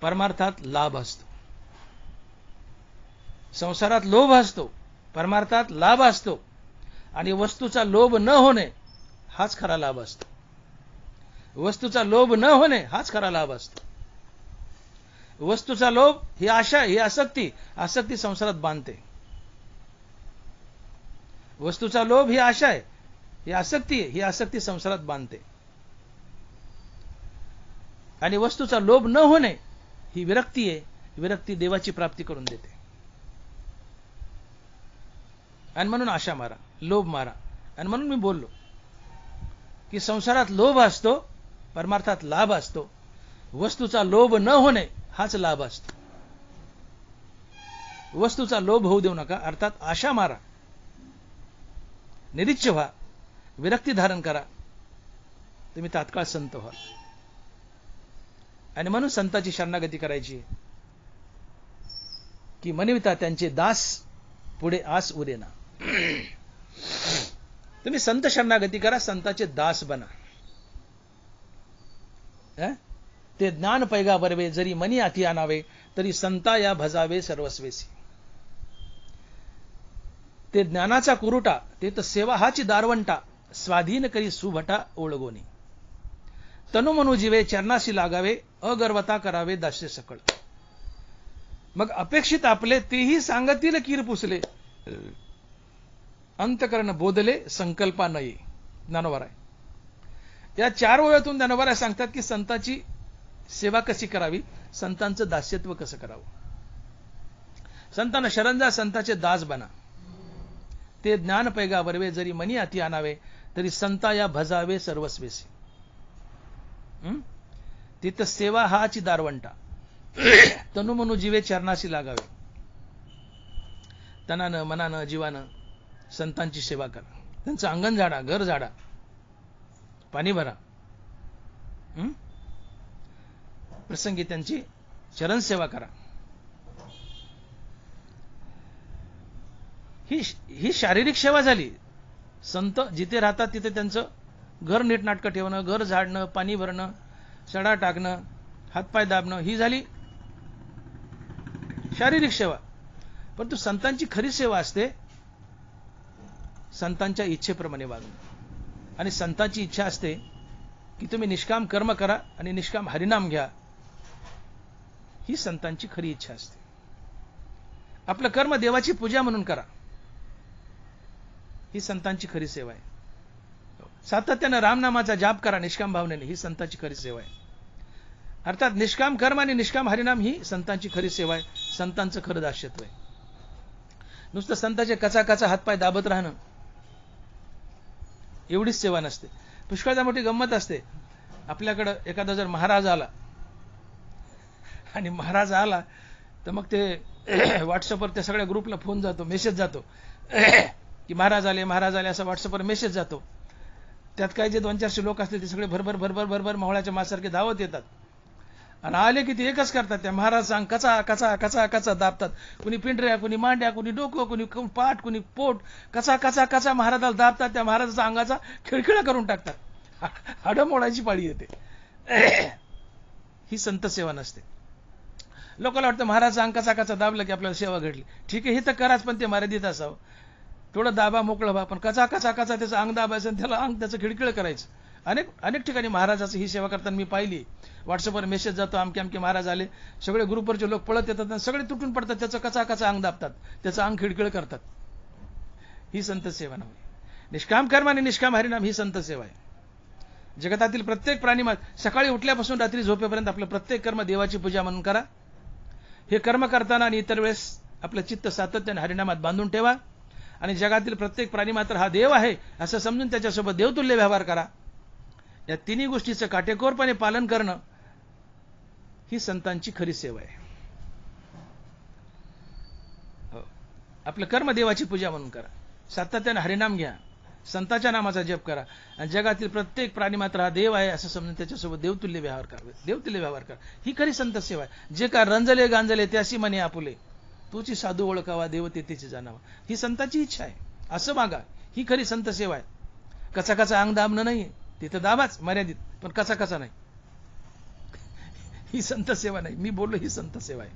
परमार्थात लाभ असतो. संसारात लोभ असतो, परमार्थात लाभ असतो. आणि वस्तूचा लोभ न होणे हाच खरा लाभ असतो. वस्तूचा लोभ न होणे हाच खरा लाभ असतो. वस्तूचा लोभ ही आशा, ही आसक्ती, आसक्ती संसारात बांधते. वस्तूचा लोभ ही आशा आहे, ही आसक्ती आहे, ही आसक्ती संसारात बांधते. आणि वस्तूचा लोभ न होणे ही विरक्ती आहे, विरक्ती देवाची प्राप्ती करून देते. आणि म्हणून आशा मारा, लोभ मारा. आणि म्हणून मी बोललो की संसारात लोभ असतो, परमार्थात लाभ असतो. वस्तूचा लोभ न होणे हाच लाभ असतो. वस्तूचा लोभ होऊ देऊ नका, अर्थात आशा मारा, निरीच्छ व्हा, विरक्ती धारण करा, तुम्ही तात्काळ संत व्हा. आणि म्हणून संताची शरणागती करायची की मनविता त्यांचे दास पुढे आस उरेना. तुम्ही संत शरणागती करा, संताचे दास बना. ते ज्ञान पैगा बरवे जरी मनी अति आणावे, तरी संता या भजावे सर्वस्वेसी. ते ज्ञानाचा कुरुटा, ते तर सेवा हाची दारवंटा, स्वाधीन करी सुभटा ओळगोनी. तनु मनु जीवे चरणाशी लागावे, अगर्वता करावे दास्य सकळ. मग अपेक्षित आपले तेही सांगतील कीर पुसले, अंतकरण बोधले संकल्पा नये. ज्ञानोबा आहे. या 4 ओळ्यातून ज्ञानोबा सांगतात की संताची सेवा कशी करावी, संतांचं दास्यत्व कसं करावं. संतांना शरण जा, संताचे दास बना. ते ज्ञान पैगा बरवे जरी मनी अति आणावे, तरी संता या भजावे सर्वस्वेसी. तिथं सेवा हाची दारवंटा, तनु मनु जीवे चरणाशी लागावे. तनानं मनानं जीवानं संतांची सेवा करा. त्यांचं अंगण झाडा, घर झाडा, पाणी भरा. प्रसंगी त्यांची चरण सेवा करा. ही शारीरिक सेवा झाली. संत जिथे राहतात तिथे त्यांचं घर नीटनाटकं ठेवणं, घर झाडणं, पाणी भरणं, सडा टाकणं, हातपाय दाबणं, ही झाली शारीरिक सेवा. परंतु संतांची खरी सेवा असते संतांच्या इच्छेप्रमाणे वागणं. आणि संतांची इच्छा असते की तुम्ही निष्काम कर्म करा आणि निष्काम हरिनाम घ्या. ही संतांची खरी इच्छा असते. आपलं कर्म देवाची पूजा म्हणून करा, ही संतांची खरी सेवा आहे. सातत्यानं रामनामाचा जाप करा निष्काम भावनेने, ही संतांची खरी सेवा आहे. अर्थात निष्काम कर्म आणि निष्काम हरिनाम ही संतांची खरी सेवा आहे, संतांचं खरं दास्यत्व आहे. नुसतं संतांचे कचा हातपाय दाबत राहणं एवढीच सेवा नसते. पुष्कळदा मोठी गंमत असते. आपल्याकडं एखादा जर महाराज आला आणि महाराज आला तर मग ते व्हॉट्सअपवर त्या सगळ्या ग्रुपला फोन जातो, मेसेज जातो की महाराज आले असा व्हॉट्सअपवर मेसेज जातो. त्यात काही जे 200-400 लोक असतील ते सगळे भरभर मोहळाच्या मासारखे धावत येतात. आणि आले की ते एकच करतात, त्या महाराजाचा अंग कचा कचा कचा कचा दाबतात. कुणी पिंढऱ्या, कुणी मांड्या, कुणी डोकं, कुणी पाठ, कुणी पोट, कचा कचा कचा महाराजाला दाबतात. त्या महाराजाचा अंगाचा खिळखिळा करून टाकतात. हाडं मोडायची पाळी येते. ही संत सेवा नसते. लोकांना वाटतं महाराजाचा अंग कचा कचा दाबलं की आपल्याला सेवा घडली. ठीक आहे, हे तर कराच, पण ते मर्यादित असावं. थोडं दाबा मोकळं व्हा, पण कचा कचा कचा त्याचं अंग दाबायचं आणि त्याला अंग त्याचं खिळखिळ करायचं. अनेक ठिकाणी महाराजाचं ही सेवा करताना मी पाहिली. व्हॉट्सअपवर मेसेज जातो, अमके अमके महाराज आले, सगळे ग्रुपवरचे लोक पळत येतात आणि सगळे तुटून पडतात, त्याचं कचा कचा अंग दाबतात, त्याचं अंग खिळखिळ करतात. ही संत सेवा नव्हे. निष्काम कर्म आणि निष्काम हरिनाम ही संत सेवा आहे. जगतातील प्रत्येक प्राणी सकाळी उठल्यापासून रात्री झोपेपर्यंत आपलं प्रत्येक कर्म देवाची पूजा म्हणून करा. हे कर्म करताना आणि इतर वेळेस आपलं चित्त सातत्याने हरिनामात बांधून ठेवा आणि जगातील प्रत्येक प्राणी मात्र हा देव आहे असं समजून त्याच्यासोबत देवतुल्य व्यवहार करा. या तिन्ही गोष्टीचं काटेकोरपणे पालन करणं ही संतांची खरी सेवा आहे. आपलं कर्म देवाची पूजा म्हणून करा, सातत्याने हरिनाम घ्या, संतांच्या नामाचा जप करा आणि जगातील प्रत्येक प्राणी मात्र हा देव आहे असं समजून त्याच्यासोबत देवतुल्य व्यवहार करा. ही खरी संत सेवा आहे. जे का रंजले गांजले त्याशी म्हणे आपुले, तूची साधू ओळखावा देव तेथेची जाणावा. ही संतांची इच्छा आहे, असं मागा. ही खरी संत सेवा आहे. कचा कचा अंग दाबणं नाहीये, तिथं दाबाच मर्यादित, पण कचा कचा नाही. ही संत सेवा नाही. मी बोललो ही संत सेवा आहे.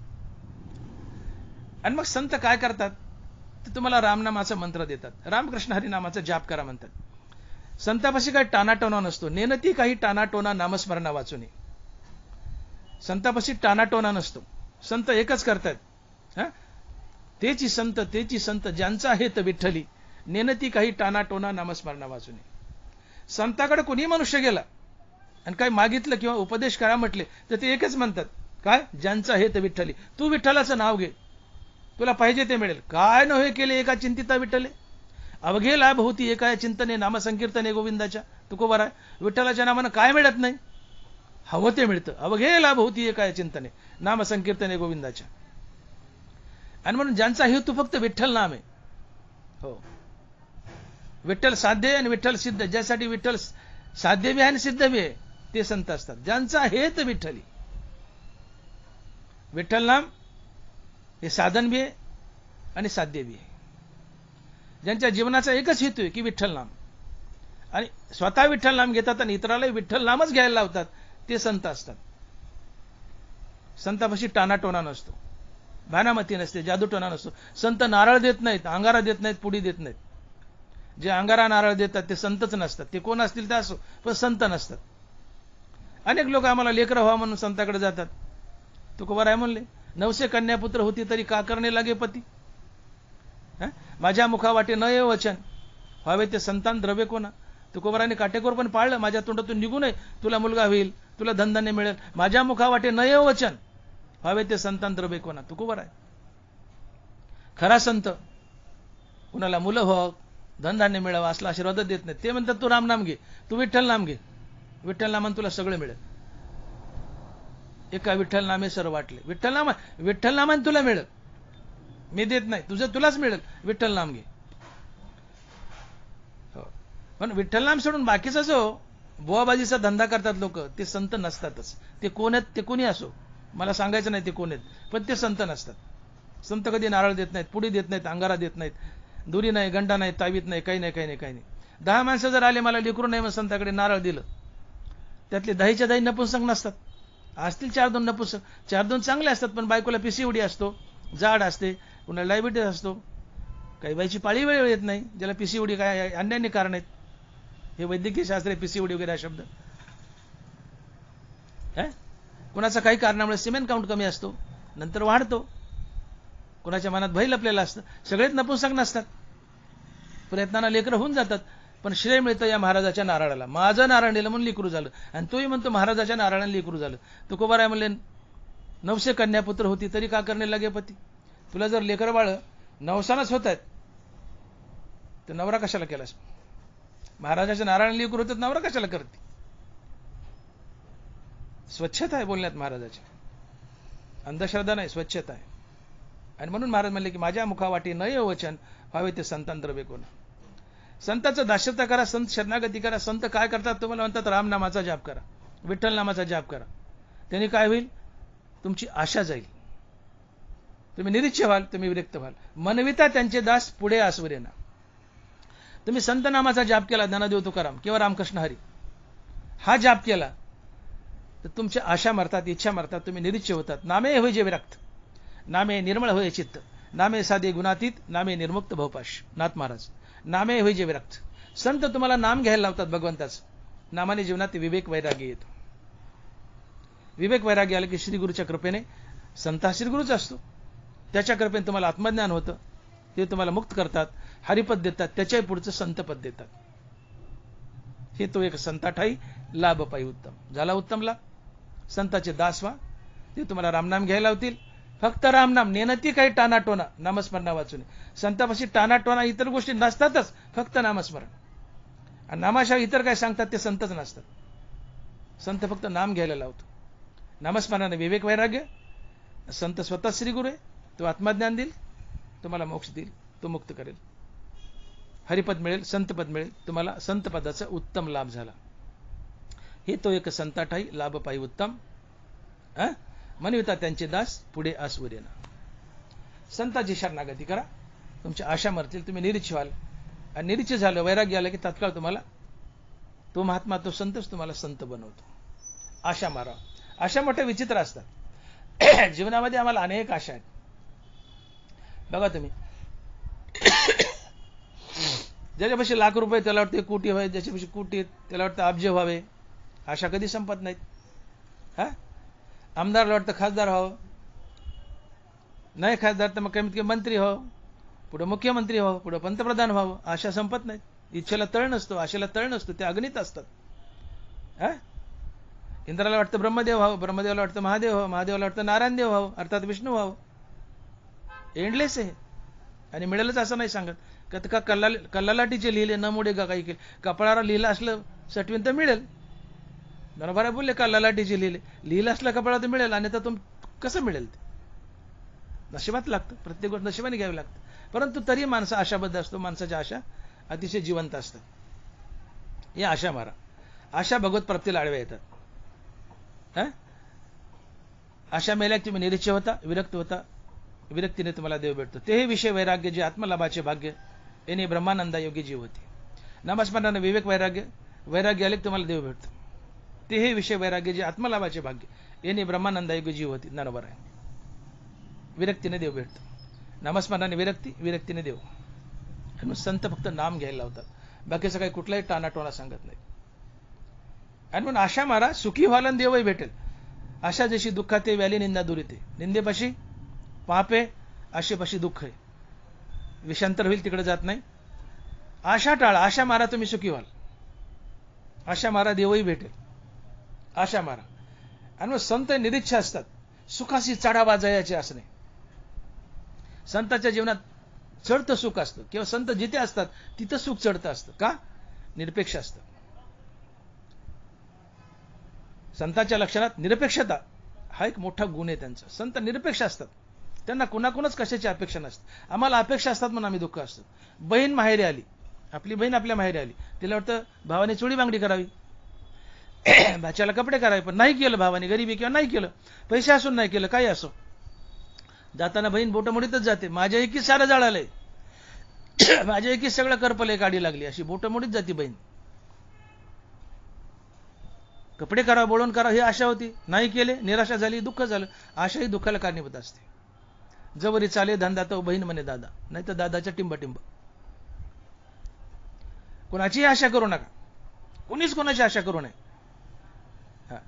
आणि मग संत काय करतात, ते तुम्हाला रामनामाचा मंत्र देतात, रामकृष्ण हरिनामाचा जाप करा म्हणतात. संतापाशी काही टानाटोना नसतो. नेनती काही टानाटोना नामस्मरणा वाचून. संतापाशी टानाटोना नसतो. संत एकच करतात, तेची संत ज्यांचा हेत विठ्ठली, नेनती काही टानाटोना नामस्मरणा वाचून. संताकडे कोणी मनुष्य गेला आणि काही मागितलं किंवा उपदेश करा म्हटले तर ते एकच म्हणतात, काय, ज्यांचा हेत विठ्ठली. तू विठ्ठलाचं नाव घे, तुला पाहिजे ते मिळेल. काय नव्हे केले एका चिंतिता विठ्ठले, अवघे लाभ होती एका चिंतने, नामसंकीर्तने गोविंदाच्या. तुकोबार आहे, विठ्ठलाच्या नामानं काय मिळत नाही, हवं ते मिळतं. अवघे लाभ होती एका चिंतने, नामसंकीर्तने गोविंदाच्या. आणि म्हणून ज्यांचा हेतू फक्त विठ्ठल नाम आहे, हो, विठ्ठल साध्य आहे आणि विठ्ठल सिद्ध, ज्यासाठी विठ्ठल साध्य बी आहे आणि सिद्ध बी आहे, ते संत असतात. ज्यांचा हेत विठ्ठली, विठ्ठल नाम हे साधन बी आहे आणि साध्य बी आहे. ज्यांच्या जीवनाचा एकच हेतू आहे की विठ्ठल नाम, आणि स्वतः विठ्ठल नाम घेतात आणि इतरालाही विठ्ठल नामच घ्यायला लावतात, ते संत असतात. संतापाशी टानाटोना नसतो, भानामती नसते, जादूटोना नसतो. संत नारळ देत नाहीत, अंगारा देत नाहीत, पुडी देत नाहीत. जे अंगारा नारळ देतात ते संतच नसतात. ते कोण असतील ते असो, पण संत नसतात. अनेक लोक आम्हाला लेकरं व्हा म्हणून संताकडे जातात. तुकोबार आहे म्हणले, 900 कन्यापुत्र होती तरी का करणे लागे पती. माझ्या मुखावाटे न ये वचन, व्हावे ते संतान द्रव्य कोणा. तुकोबाराने काटेकोर पण पाळलं, माझ्या तोंडातून निघू नये, तुला मुलगा होईल, तुला धनधान्य मिळेल. माझ्या मुखावाटे न ये वचन, व्हावे ते संतान द्रव्य कोणा. तुकोबार आहे. खरा संत कुणाला मुलं व्हावं, धनधान्य मिळावं असला आशीर्वाद देत नाही. ते म्हणतात तू रामनाम घे, तू विठ्ठल नाम घे, विठ्ठल नामान तुला सगळं मिळेल. एका विठ्ठल नामे सर्व वाटले. विठ्ठल नामान तुला मिळेल, मी देत नाही, तुलाच मिळेल. विठ्ठल नाम घे. हो, पण विठ्ठल नाम सोडून बाकीचा जो बुवाबाजीचा धंदा करतात लोक, ते संत नसतातच. ते कोण आहेत, ते कोणी असो, मला सांगायचं नाही ते कोण आहेत, पण ते संत नसतात. संत कधी नारळ देत नाहीत, पुडी देत नाहीत, अंगारा देत नाहीत, दुरी नाही, गंडा नाही, तावीत नाही, काही नाही. 10 माणसं जर आले मला लेकरू नाही मग संताकडे नारळ दिलं, त्यातले 10च्या 10 नपुंसक नसतात. असतील 4-2 नपुंसक, 4-2 चांगले असतात, पण बायकोला पिसीउडी असतो, जाड असते, कुणाला डायबिटीस असतो, काही बाईची पाळी वेळ येत नाही, ज्याला पिसीउडी काय अन्यान्य कारण आहेत. हे वैद्यकीय शास्त्र आहे, पिसीउडी वगैरे हा शब्द. कुणाचा काही कारणामुळे सिमेंट काउंट कमी असतो, नंतर वाढतो. कुणाच्या मनात भय लपलेला असतं. सगळेच नपुंसक नसतात, प्रयत्नानं लेकरं होऊन जातात. पण श्रेय मिळतं या महाराजाच्या नारळाला. माझं नारळ दिलं म्हणून लेकरू झालं, आणि तोही म्हणतो महाराजाच्या नारळाने लेकरू झालं. तुकोबाराय म्हणले, 900 कन्यापुत्र होती तरी का करणे लागे पती. तुला जर लेकर बाळ 900च होत आहेत तर नवरा कशाला केलास. महाराजाच्या नारळाने लेकरू होतात, नवरा कशाला करते. स्वच्छता आहे बोलण्यात महाराजाची, अंधश्रद्धा नाही, स्वच्छता आहे. आणि म्हणून महाराज म्हणले की माझ्या मुखावाटी न ये वचन, व्हावे ते संतान द्रव्य कोण. संतांचं दास्यता करा, संत शरणागती करा. संत काय करतात तुम्हाला म्हणतात, रामनामाचा जाप करा, विठ्ठल नामाचा जाप करा. त्यांनी काय होईल? तुमची आशा जाईल, तुम्ही निरीच्छ व्हाल, तुम्ही विरक्त व्हाल. मनविता त्यांचे दास पुढे आसवर येणार. तुम्ही संत नामाचा जाप केला, ज्ञानदेव तुकाराम किंवा रामकृष्ण हरी हा जाप केला तर तुमच्या आशा मरतात, इच्छा मरतात, तुम्ही निरीच्छ होतात. नामे होय जे विरक्त, नामे निर्मळ होय चित्त, नामे साधे गुणातीत, नामे निर्मुक्त भवपाश. नाथ महाराज, नामे होय जे विरक्त. संत तुम्हाला नाम घ्यायला लावतात भगवंताचं. नामाने जीवनात विवेक वैराग्य येतो. विवेक वैराग्य आलं की श्री गुरुच्या कृपेने, संत हा श्री गुरुच असतो, त्याच्या कृपेने तुम्हाला आत्मज्ञान होतं, ते तुम्हाला मुक्त करतात, हरिपद देतात, त्याच्याही पुढचं संतपद देतात. हे तो एक संताठाई लाभ पायी उत्तम झाला. उत्तम लाभ. संताचे दास व्हा, ते तुम्हाला रामनाम घ्यायला लावतील. फक्त रामनाम, नेनती काही टानाटोना, नामस्मरणा वाचून. संतापाशी टानाटोना इतर गोष्टी नसतातच, फक्त नामस्मरण. आणि नामाशिवाय इतर काय सांगतात ते संतच नसतात. संत फक्त नाम घ्यायला लावतो. नामस्मरणाने विवेक वैराग्य. संत स्वतः श्री गुरु आहे, तो आत्मज्ञान देईल, तुम्हाला मोक्ष देईल, तो मुक्त करेल, हरिपद मिळेल, संतपद मिळेल. तुम्हाला संतपदाचा उत्तम लाभ झाला. हे तो एक संताठाई लाभ पायी उत्तम. मनविता त्यांचे दास पुढे आसवर येणार. संताची शरणागती करा, तुमच्या आशा मरतील, तुम्ही निरीच्छ व्हाल. आणि निरीच्छ झालं, वैराग्य आलं की तात्काळ तुम्हाला तो महात्मा, तो संतच तुम्हाला संत बनवतो. आशा मारा. आशा मोठ्या विचित्र असतात. जीवनामध्ये आम्हाला अनेक आशा आहेत. बघा तुम्ही, ज्याच्यापाशी लाख रुपये त्याला वाटते कोटी व्हावे, ज्याच्यापाशी कोटी त्याला वाटतं अब्ज व्हावे. आशा कधी संपत नाहीत. आमदारला वाटतं खासदार व्हावं, नाही खासदार तर मग कमीत कमी मंत्री व्हावं, पुढे मुख्यमंत्री व्हावं, पुढे पंतप्रधान व्हावं. आशा संपत नाहीत. इच्छेला तळ नसतो, आशेला तळ नसतो, ते अगणित असतात. इंद्राला वाटतं ब्रह्मदेव व्हावं, ब्रह्मदेवाला वाटतं महादेव व्हावं, महादेवाला वाटतं नारायणदेव व्हावं, अर्थात विष्णू व्हावं. एंडलेस आहे. आणि मिळेलच असं नाही सांगत का कल्लालाटीचे लिहिले न मोडे का काही केले. कपाळाला लिहिलं असलं सटवीन तर मिळेल. बरोबर आहे बोलले. कल्लालाटीचे लिहिलं असलं कपाळाला तर मिळेल, आणि तर कसं मिळेल? ते नशिबात लागतं. प्रत्येक गोष्ट नशिबाने घ्यावी लागतं. परंतु तरी माणसं आशाबद्ध असतो. माणसाच्या आशा अतिशय जिवंत असतात. या आशा मारा. आशा भगवत प्राप्तीला आडव्या येतात. आशा मेल्या तुम्ही निरीच्छ होता, विरक्त होता, विरक्तीने तुम्हाला देव भेटतो. तेही विषय वैराग्य जे आत्मलाभाचे भाग्य, याने ब्रह्मानंदा योगी जीव होते. नामस्मरणाने विवेक वैराग्य, वैराग्य आले तुम्हाला देव भेटतो. तेही विषय वैराग्य जे आत्मलाभाचे भाग्य, याने ब्रह्मानंदा योगी जीव होते. बरोबर आहे. विरक्तीने देव भेटतो. नामस्मरणाने विरक्ती, विरक्तीने देव. आणि संत फक्त नाम घ्यायला लावतात, बाकीचं काही कुठलाही टानाटोना सांगत नाही. आणि म्हणून आशा मारा, सुखी व्हाल देवही भेटेल. आशा जशी दुःखात ते व्याली निंदा दूर येते. निंदेपाशी पाप आहे, आशेपाशी दुःख आहे. विषांतर होईल, तिकडे जात नाही. आशा टाळा, आशा मारा, तुम्ही सुखी व्हाल. आशा मारा, देवही भेटेल. आशा मारा. आणि मग संत निरीच्छ असतात. सुखाशी चढावा जायचे असणे. संताच्या जीवनात चढतं सुख असतं, किंवा संत जिथे असतात तिथं सुख चढतं असतं. का? निरपेक्ष असतं. संतांच्या लक्षणात निरपेक्षता हा एक मोठा गुण आहे त्यांचा. संत निरपेक्ष असतात. त्यांना कुणाकुणच कशाची अपेक्षा नसते. आम्हाला अपेक्षा असतात म्हणून आम्ही दुःख असतो. बहीण माहेरी आली, आपली बहीण आपल्या माहेरी आली, तिला वाटतं भावाने चोळी बांगडी करावी, भाच्याला कपडे करावे, पण नाही केलं भावाने, गरीबी किंवा नाही केलं, पैसे असून नाही केलं, काही असो. जाताना बहीण बोटमोडीतच जाते. माझ्या एकीच सारं जळालंय, माझ्या एकीच सगळं करपलंय, गाडी लागली, अशी बोटमोडीत जाते बहीण. कपडे करा, बोलून करा, ही आशा होती, नाही केले, निराशा झाली, दुःख झालं. आशा ही दुःखाला कारणीभूत असते. जवरी चाले धंदा तो बहीण म्हणे दादा, नाही तर दादाच्या टिंब. कोणाची आशा करू नका. कोणीच कोणाची आशा करू नये.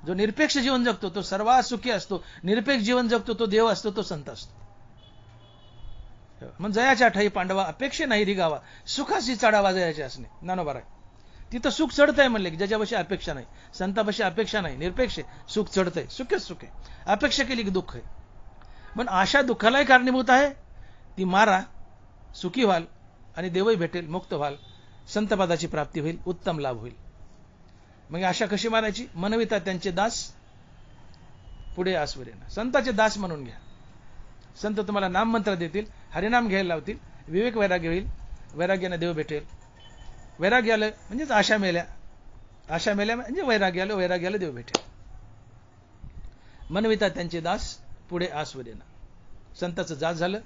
जो निरपेक्ष जीवन जगतो तो सर्वात सुखी असतो. निरपेक्ष जीवन जगतो तो देव असतो, तो संत असतो. मग जयाच्या ठाई पांडवा, अपेक्षा नाही रिगावा, सुखाशी चढावा जयाचे असणे. नानोबार आहे. तिथं सुख चढतंय म्हणले की ज्याच्यापाशी अपेक्षा नाही. संतापाशी अपेक्षा नाही, निरपेक्ष सुख चढतंय. सुखच सुख आहे. अपेक्षा केली की दुःख आहे. पण आशा दुःखालाही कारणीभूत आहे. ती मारा, सुखी व्हाल, आणि देवही भेटेल, मुक्त व्हाल, संतपदाची प्राप्ती होईल, उत्तम लाभ होईल. मग आशा कशी मारायची? मनविता त्यांचे दास पुढे आसवर येणार. संताचे दास म्हणून घ्या. संत तुम्हाला नाम मंत्र देतील, हरिनाम घ्यायला लावतील, विवेक वैराग्य होईल, वैराग्याने देव भेटेल. वैराग्य आलं म्हणजेच आशा मेल्या, आशा मेल्या म्हणजे वैराग्य आलं, वैराग्याला देव भेटेल. मनविता त्यांचे दास पुढे आसवरेना. संताचं दास झालं,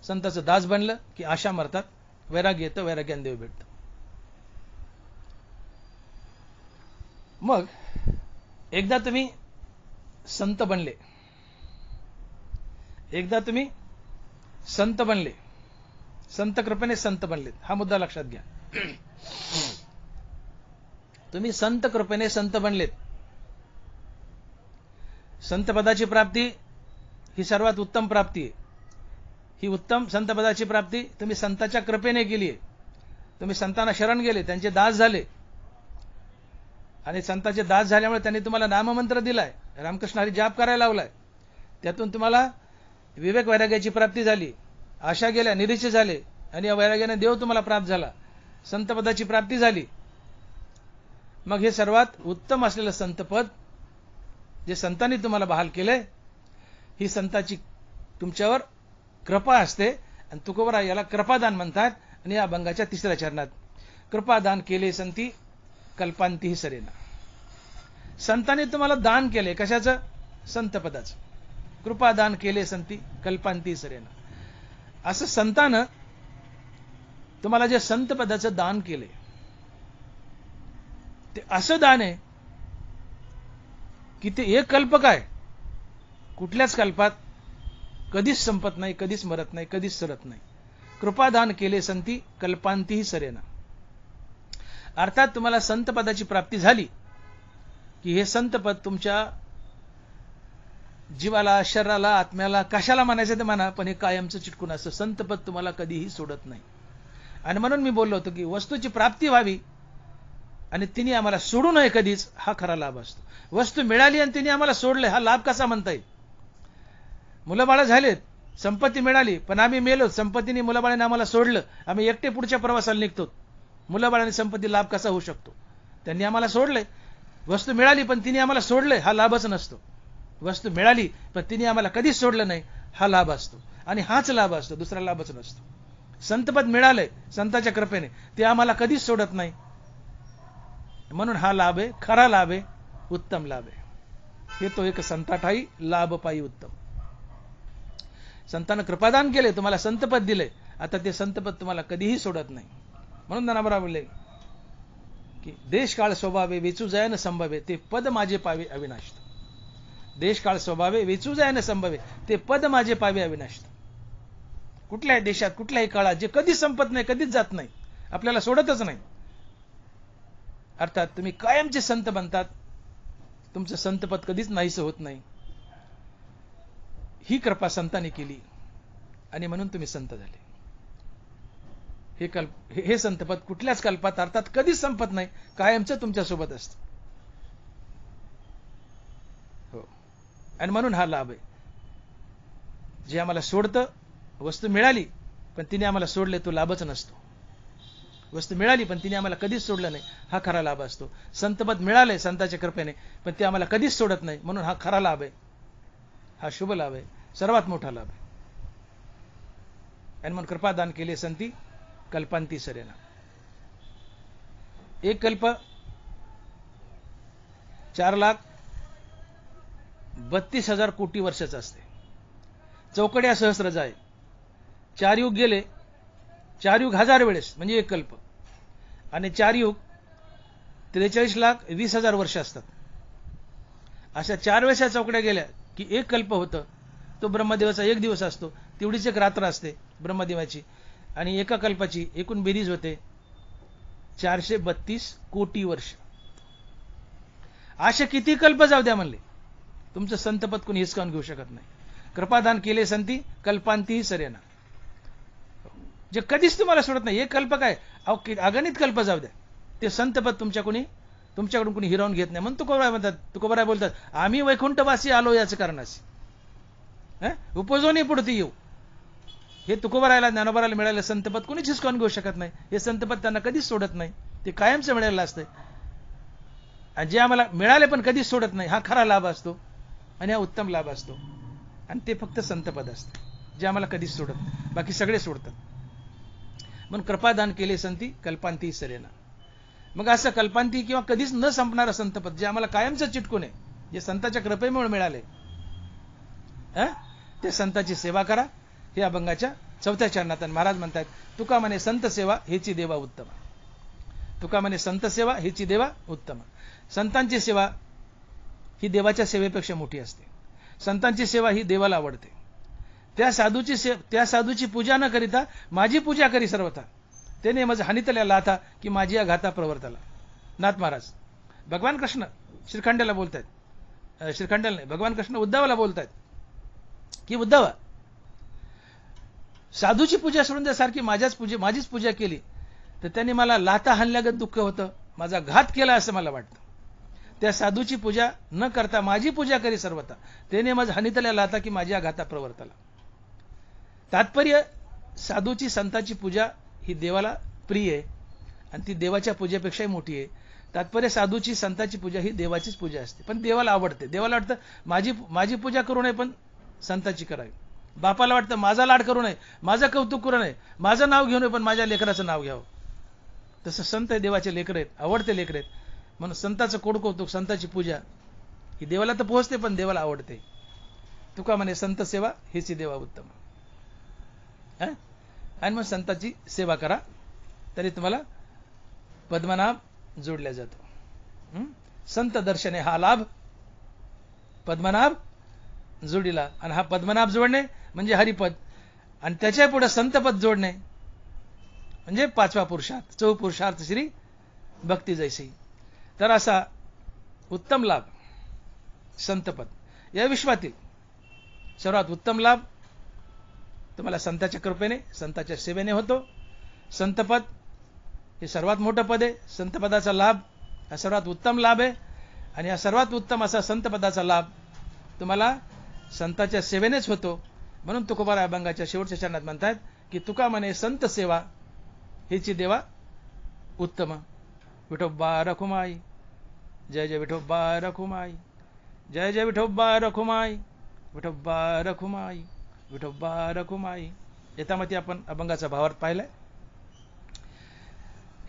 संताचं दास बनलं की आशा मरतात, वैराग्य येतं, वैराग्याने देव भेटतं. मग एकदा तुम्ही संत बनले, एकदा तुम्ही संत बनले, संत कृपेने संत बनलेत, हा मुद्दा लक्षात घ्या. तुम्ही संत कृपेने संत बनलेत. संत पदाची प्राप्ती ही सर्वात उत्तम प्राप्ती आहे. ही उत्तम संत पदाची प्राप्ती तुम्ही संताच्या कृपेने केली आहे. तुम्ही संतांना शरण गेले, त्यांचे दास झाले, आणि संताचे दास झाल्यामुळे त्यांनी तुम्हाला नाममंत्र दिलाय, रामकृष्ण हरी जाप करायला लावलाय. त्यातून तुम्हाला विवेक वैराग्याची प्राप्ती झाली, आशा गेल्या, निरीक्षे झाले, आणि या वैराग्याने देव तुम्हाला प्राप्त झाला, संत पदाची प्राप्ती झाली. मग हे सर्वात उत्तम असलेलं संतपद जे संतांनी तुम्हाला बहाल केलंय, ही संताची तुमच्यावर कृपा असते. आणि तुकोबरा याला कृपादान म्हणतात. आणि या अभंगाच्या 3ऱ्या चरणात कृपादान केले संती कल्पांतीही सरेना. संतांनी तुम्हाला दान केले, कशाचं? संतपदाचं. कृपादान केले संती कल्पांतीही सरेना. असं संतानं तुम्हाला जे संतपदाचं दान केले, ते असं दान आहे की ते एक कल्प काय, कुठल्याच कल्पात कधीच संपत नाही, कधीच मरत नाही, कधीच सरत नाही. कृपादान केले संती कल्पांतीही सरेना. अर्थात तुम्हाला संतपदाची प्राप्ती झाली की हे संतपद तुमच्या जीवाला, शरीराला, आत्म्याला, कशाला म्हणायचं ते म्हणा, पण हे कायमचं चिटकून असं संतपद तुम्हाला कधीही सोडत नाही. आणि म्हणून मी बोललो होतो की वस्तूची प्राप्ती व्हावी आणि तिने आम्हाला सोडू नये कधीच, हा खरा लाभ असतो. वस्तू मिळाली आणि तिने आम्हाला सोडले, हा लाभ कसा म्हणता येईल? मुलं बाळ झालेत, संपत्ती मिळाली, पण आम्ही मेलो, संपत्तीने मुलाबाळाने आम्हाला सोडलं, आम्ही एकटे पुढच्या प्रवासाला निघतो. मुलाबाळाने संपत्ती लाभ कसा होऊ शकतो? त्यांनी आम्हाला सोडले. वस्तू मिळाली पण तिने आम्हाला सोडले, हा लाभच नसतो. वस्तू मिळाली पण तिने आम्हाला कधीच सोडलं नाही, हा लाभ असतो. आणि हाच लाभ असतो, दुसरा लाभच नसतो. संतपद मिळालंय संताच्या कृपेने, ते आम्हाला कधीच सोडत नाही. म्हणून हा लाभ आहे, खरा लाभ आहे, उत्तम लाभ आहे. हे तो एक संताठाई लाभ पायी उत्तम. संतांना कृपादान केले, तुम्हाला संतपद दिले, आता ते संतपद तुम्हाला कधीही सोडत नाही. म्हणून ज्ञानोबा बोलले की देश काळ स्वभावे वेचू जाय न संभवे, ते पद माझे पावे अविनाश. देश काळ स्वभावे वेचू जाय न संभवे, ते पद माझे पावे अविनाश. कुठल्याही देशात, कुठल्याही काळात जे कधीच संपत नाही, कधीच जात नाही, आपल्याला सोडतच नाही. अर्थात तुम्ही कायमचे संत बनतात, तुमचं संतपद कधीच नाहीसं होत नाही. ही कृपा संतांनी केली आणि म्हणून तुम्ही संत झाले. हे संतपद कुठल्याच कल्पात अर्थात कधीच संपत नाही, कायमचं तुमच्या सोबत असतं. हो, आणि म्हणून हा लाभ आहे. जे आम्हाला सोडतं, वस्तू मिळाली पण तिने आम्हाला सोडले, तो लाभच नसतो. वस्तू मिळाली पण तिने आम्हाला कधीच सोडलं नाही, हा खरा लाभ असतो. संतपद मिळाले संतांच्या कृपेने, पण ते आम्हाला कधीच सोडत नाही, म्हणून हा खरा लाभ आहे, हा शुभ लाभ आहे, सर्वात मोठा लाभ आहे. आणि म्हणून कृपादान केले संती कल्पांती सरेना. एक कल्प 4,32,000 कोटी वर्षाचा असते. चौकड्या सहस्रज आहे. 4 युग गेले, 4 युग 1000 वेळेस म्हणजे एक कल्प. आणि 4 युग 43,20,000 वर्ष असतात. अशा 4 वेळेस चौकड्या गेल्या की एक कल्प होतं. तो ब्रह्मदेवाचा एक दिवस असतो, तेवढीच एक रात्र असते ब्रह्मदेवाची. आणि एका कल्पाची एकूण बेरीज होते 432 कोटी वर्ष. असे किती कल्प जाऊ द्या म्हणले, तुमचं संतपद कोणी हिसकावून घेऊ शकत नाही. कृपादान केले संती कल्पांतीही सरेना. जे कधीच तुम्हाला सोडत नाही. एक कल्प काय, अगणित कल्प जाऊ द्या, ते संतपद तुमच्याकडून कोणी हिरावून घेत नाही. म्हणून तुकोबराय बोलतात, आम्ही वैकुंठवासी आलो याच कारणाशी उपजोनी पुढती येऊ. हे तुकोबरायला, ज्ञानोबरायला मिळालेलं संतपद कोणीच हिसकावून घेऊ शकत नाही. हे संतपद त्यांना कधीच सोडत नाही, ते कायमचं मिळालेलं असतं. आणि जे आम्हाला मिळाले पण कधीच सोडत नाही, हा खरा लाभ असतो आणि हा उत्तम लाभ असतो. आणि ते फक्त संतपद असतं जे आम्हाला कधीच सोडत नाही, बाकी सगळे सोडतात. म्हणून कृपादान केले संती कल्पांती सरेना. मग असं कल्पांती किंवा कधीच न संपणारं संतपद जे आम्हाला कायमचं चिटकून आहे, जे संताच्या कृपेमुळे मिळाले, त्या संतांची सेवा करा. हे अभंगाच्या 4थ्या चरणात महाराज म्हणतात, तुका म्हणे संत सेवा हेची देवा उत्तम. तुका म्हणे संत सेवा हेची देवा उत्तम. संतांची सेवा ही देवाच्या सेवेपेक्षा मोठी असते. संतांची सेवा ही देवाला आवडते. त्या साधूची पूजा न करिता माझी पूजा करी सर्वथा, त्याने मज हानितल्या लाथा की माझी घाता प्रवर्तला. नाथ महाराज भगवान कृष्ण श्रीखंडाला बोलतायत, श्रीखंडाला नाही, भगवान कृष्ण उद्धवाला बोलतायत की उद्धवा, साधूची पूजा सोडून त्यासारखी माझीच पूजा केली तर त्यांनी मला लाथा हाणल्यागत दुःख होतं, माझा घात केला असं मला वाटतं. त्या साधूची पूजा न करता माझी पूजा करी सर्वथा, त्याने मज हानितल्या लाथा की माझ्या घाता प्रवर्तला. तात्पर्य, साधूची संताची पूजा ही देवाला प्रिय आहे आणि ती देवाच्या पूजेपेक्षाही मोठी आहे. तात्पर्य, साधूची संताची पूजा ही देवाचीच पूजा असते, पण देवाला आवडते. देवाला वाटतं माझी पूजा करू नये पण संताची करावी. बापाला वाटतं माझा लाड करू नये, माझं कौतुक करू नये, माझं नाव घेऊ नये पण माझ्या लेकराचं नाव घ्यावं. तसं संत हे देवाचे लेकर आहेत, आवडते लेकर आहेत. म्हणून संताचं कोड कौतुक, संताची पूजा ही देवाला तर पोहोचते पण देवाला आवडते. तुका म्हणे संत सेवा हेची देवा उत्तम. आणि मग संताची सेवा करा तरी तुम्हाला पद्मनाभ जोडल्या जातो. संत दर्शने हा लाभ पद्मनाभ जोडीला. आणि हा पद्मनाभ जोडणे म्हणजे हरिपद, आणि त्याच्या पुढे संतपद जोडणे म्हणजे 5वा पुरुषार्थ, 4 पुरुषार्थ श्री भक्ती जैसी. तर असा उत्तम लाभ संतपद, या विश्वातील सर्वात उत्तम लाभ तुम्हाला संतांच्या कृपेने, संतांच्या सेवेने होतो. संतपद हे सर्वात मोठं पद आहे. संतपदाचा लाभ हा सर्वात उत्तम लाभ आहे. आणि हा सर्वात उत्तम असा संतपदाचा लाभ तुम्हाला संतांच्या सेवेनेच होतो. म्हणून तुकोबा अभंगाच्या शेवटच्या चरणात म्हणतात की तुका म्हणे संत सेवा हेची देवा उत्तम. विठोबा रखुमाई, जय जय विठोबा रखुमाई, जय जय विठोबा रखुमाई, विठोबा रखुमाई, विठोबा रखुमाई. यथामती आपण अभंगाचा भावार्थ पाहिलाय.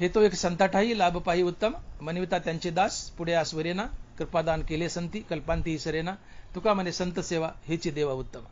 हे तो एक संताठाई लाभ पाही उत्तम, मनविता त्यांचे दास पुढे आस्वरेना, कृपादान केले संती कल्पांती सरेना. तुका म्हणे संत सेवा हेची देवा उत्तम.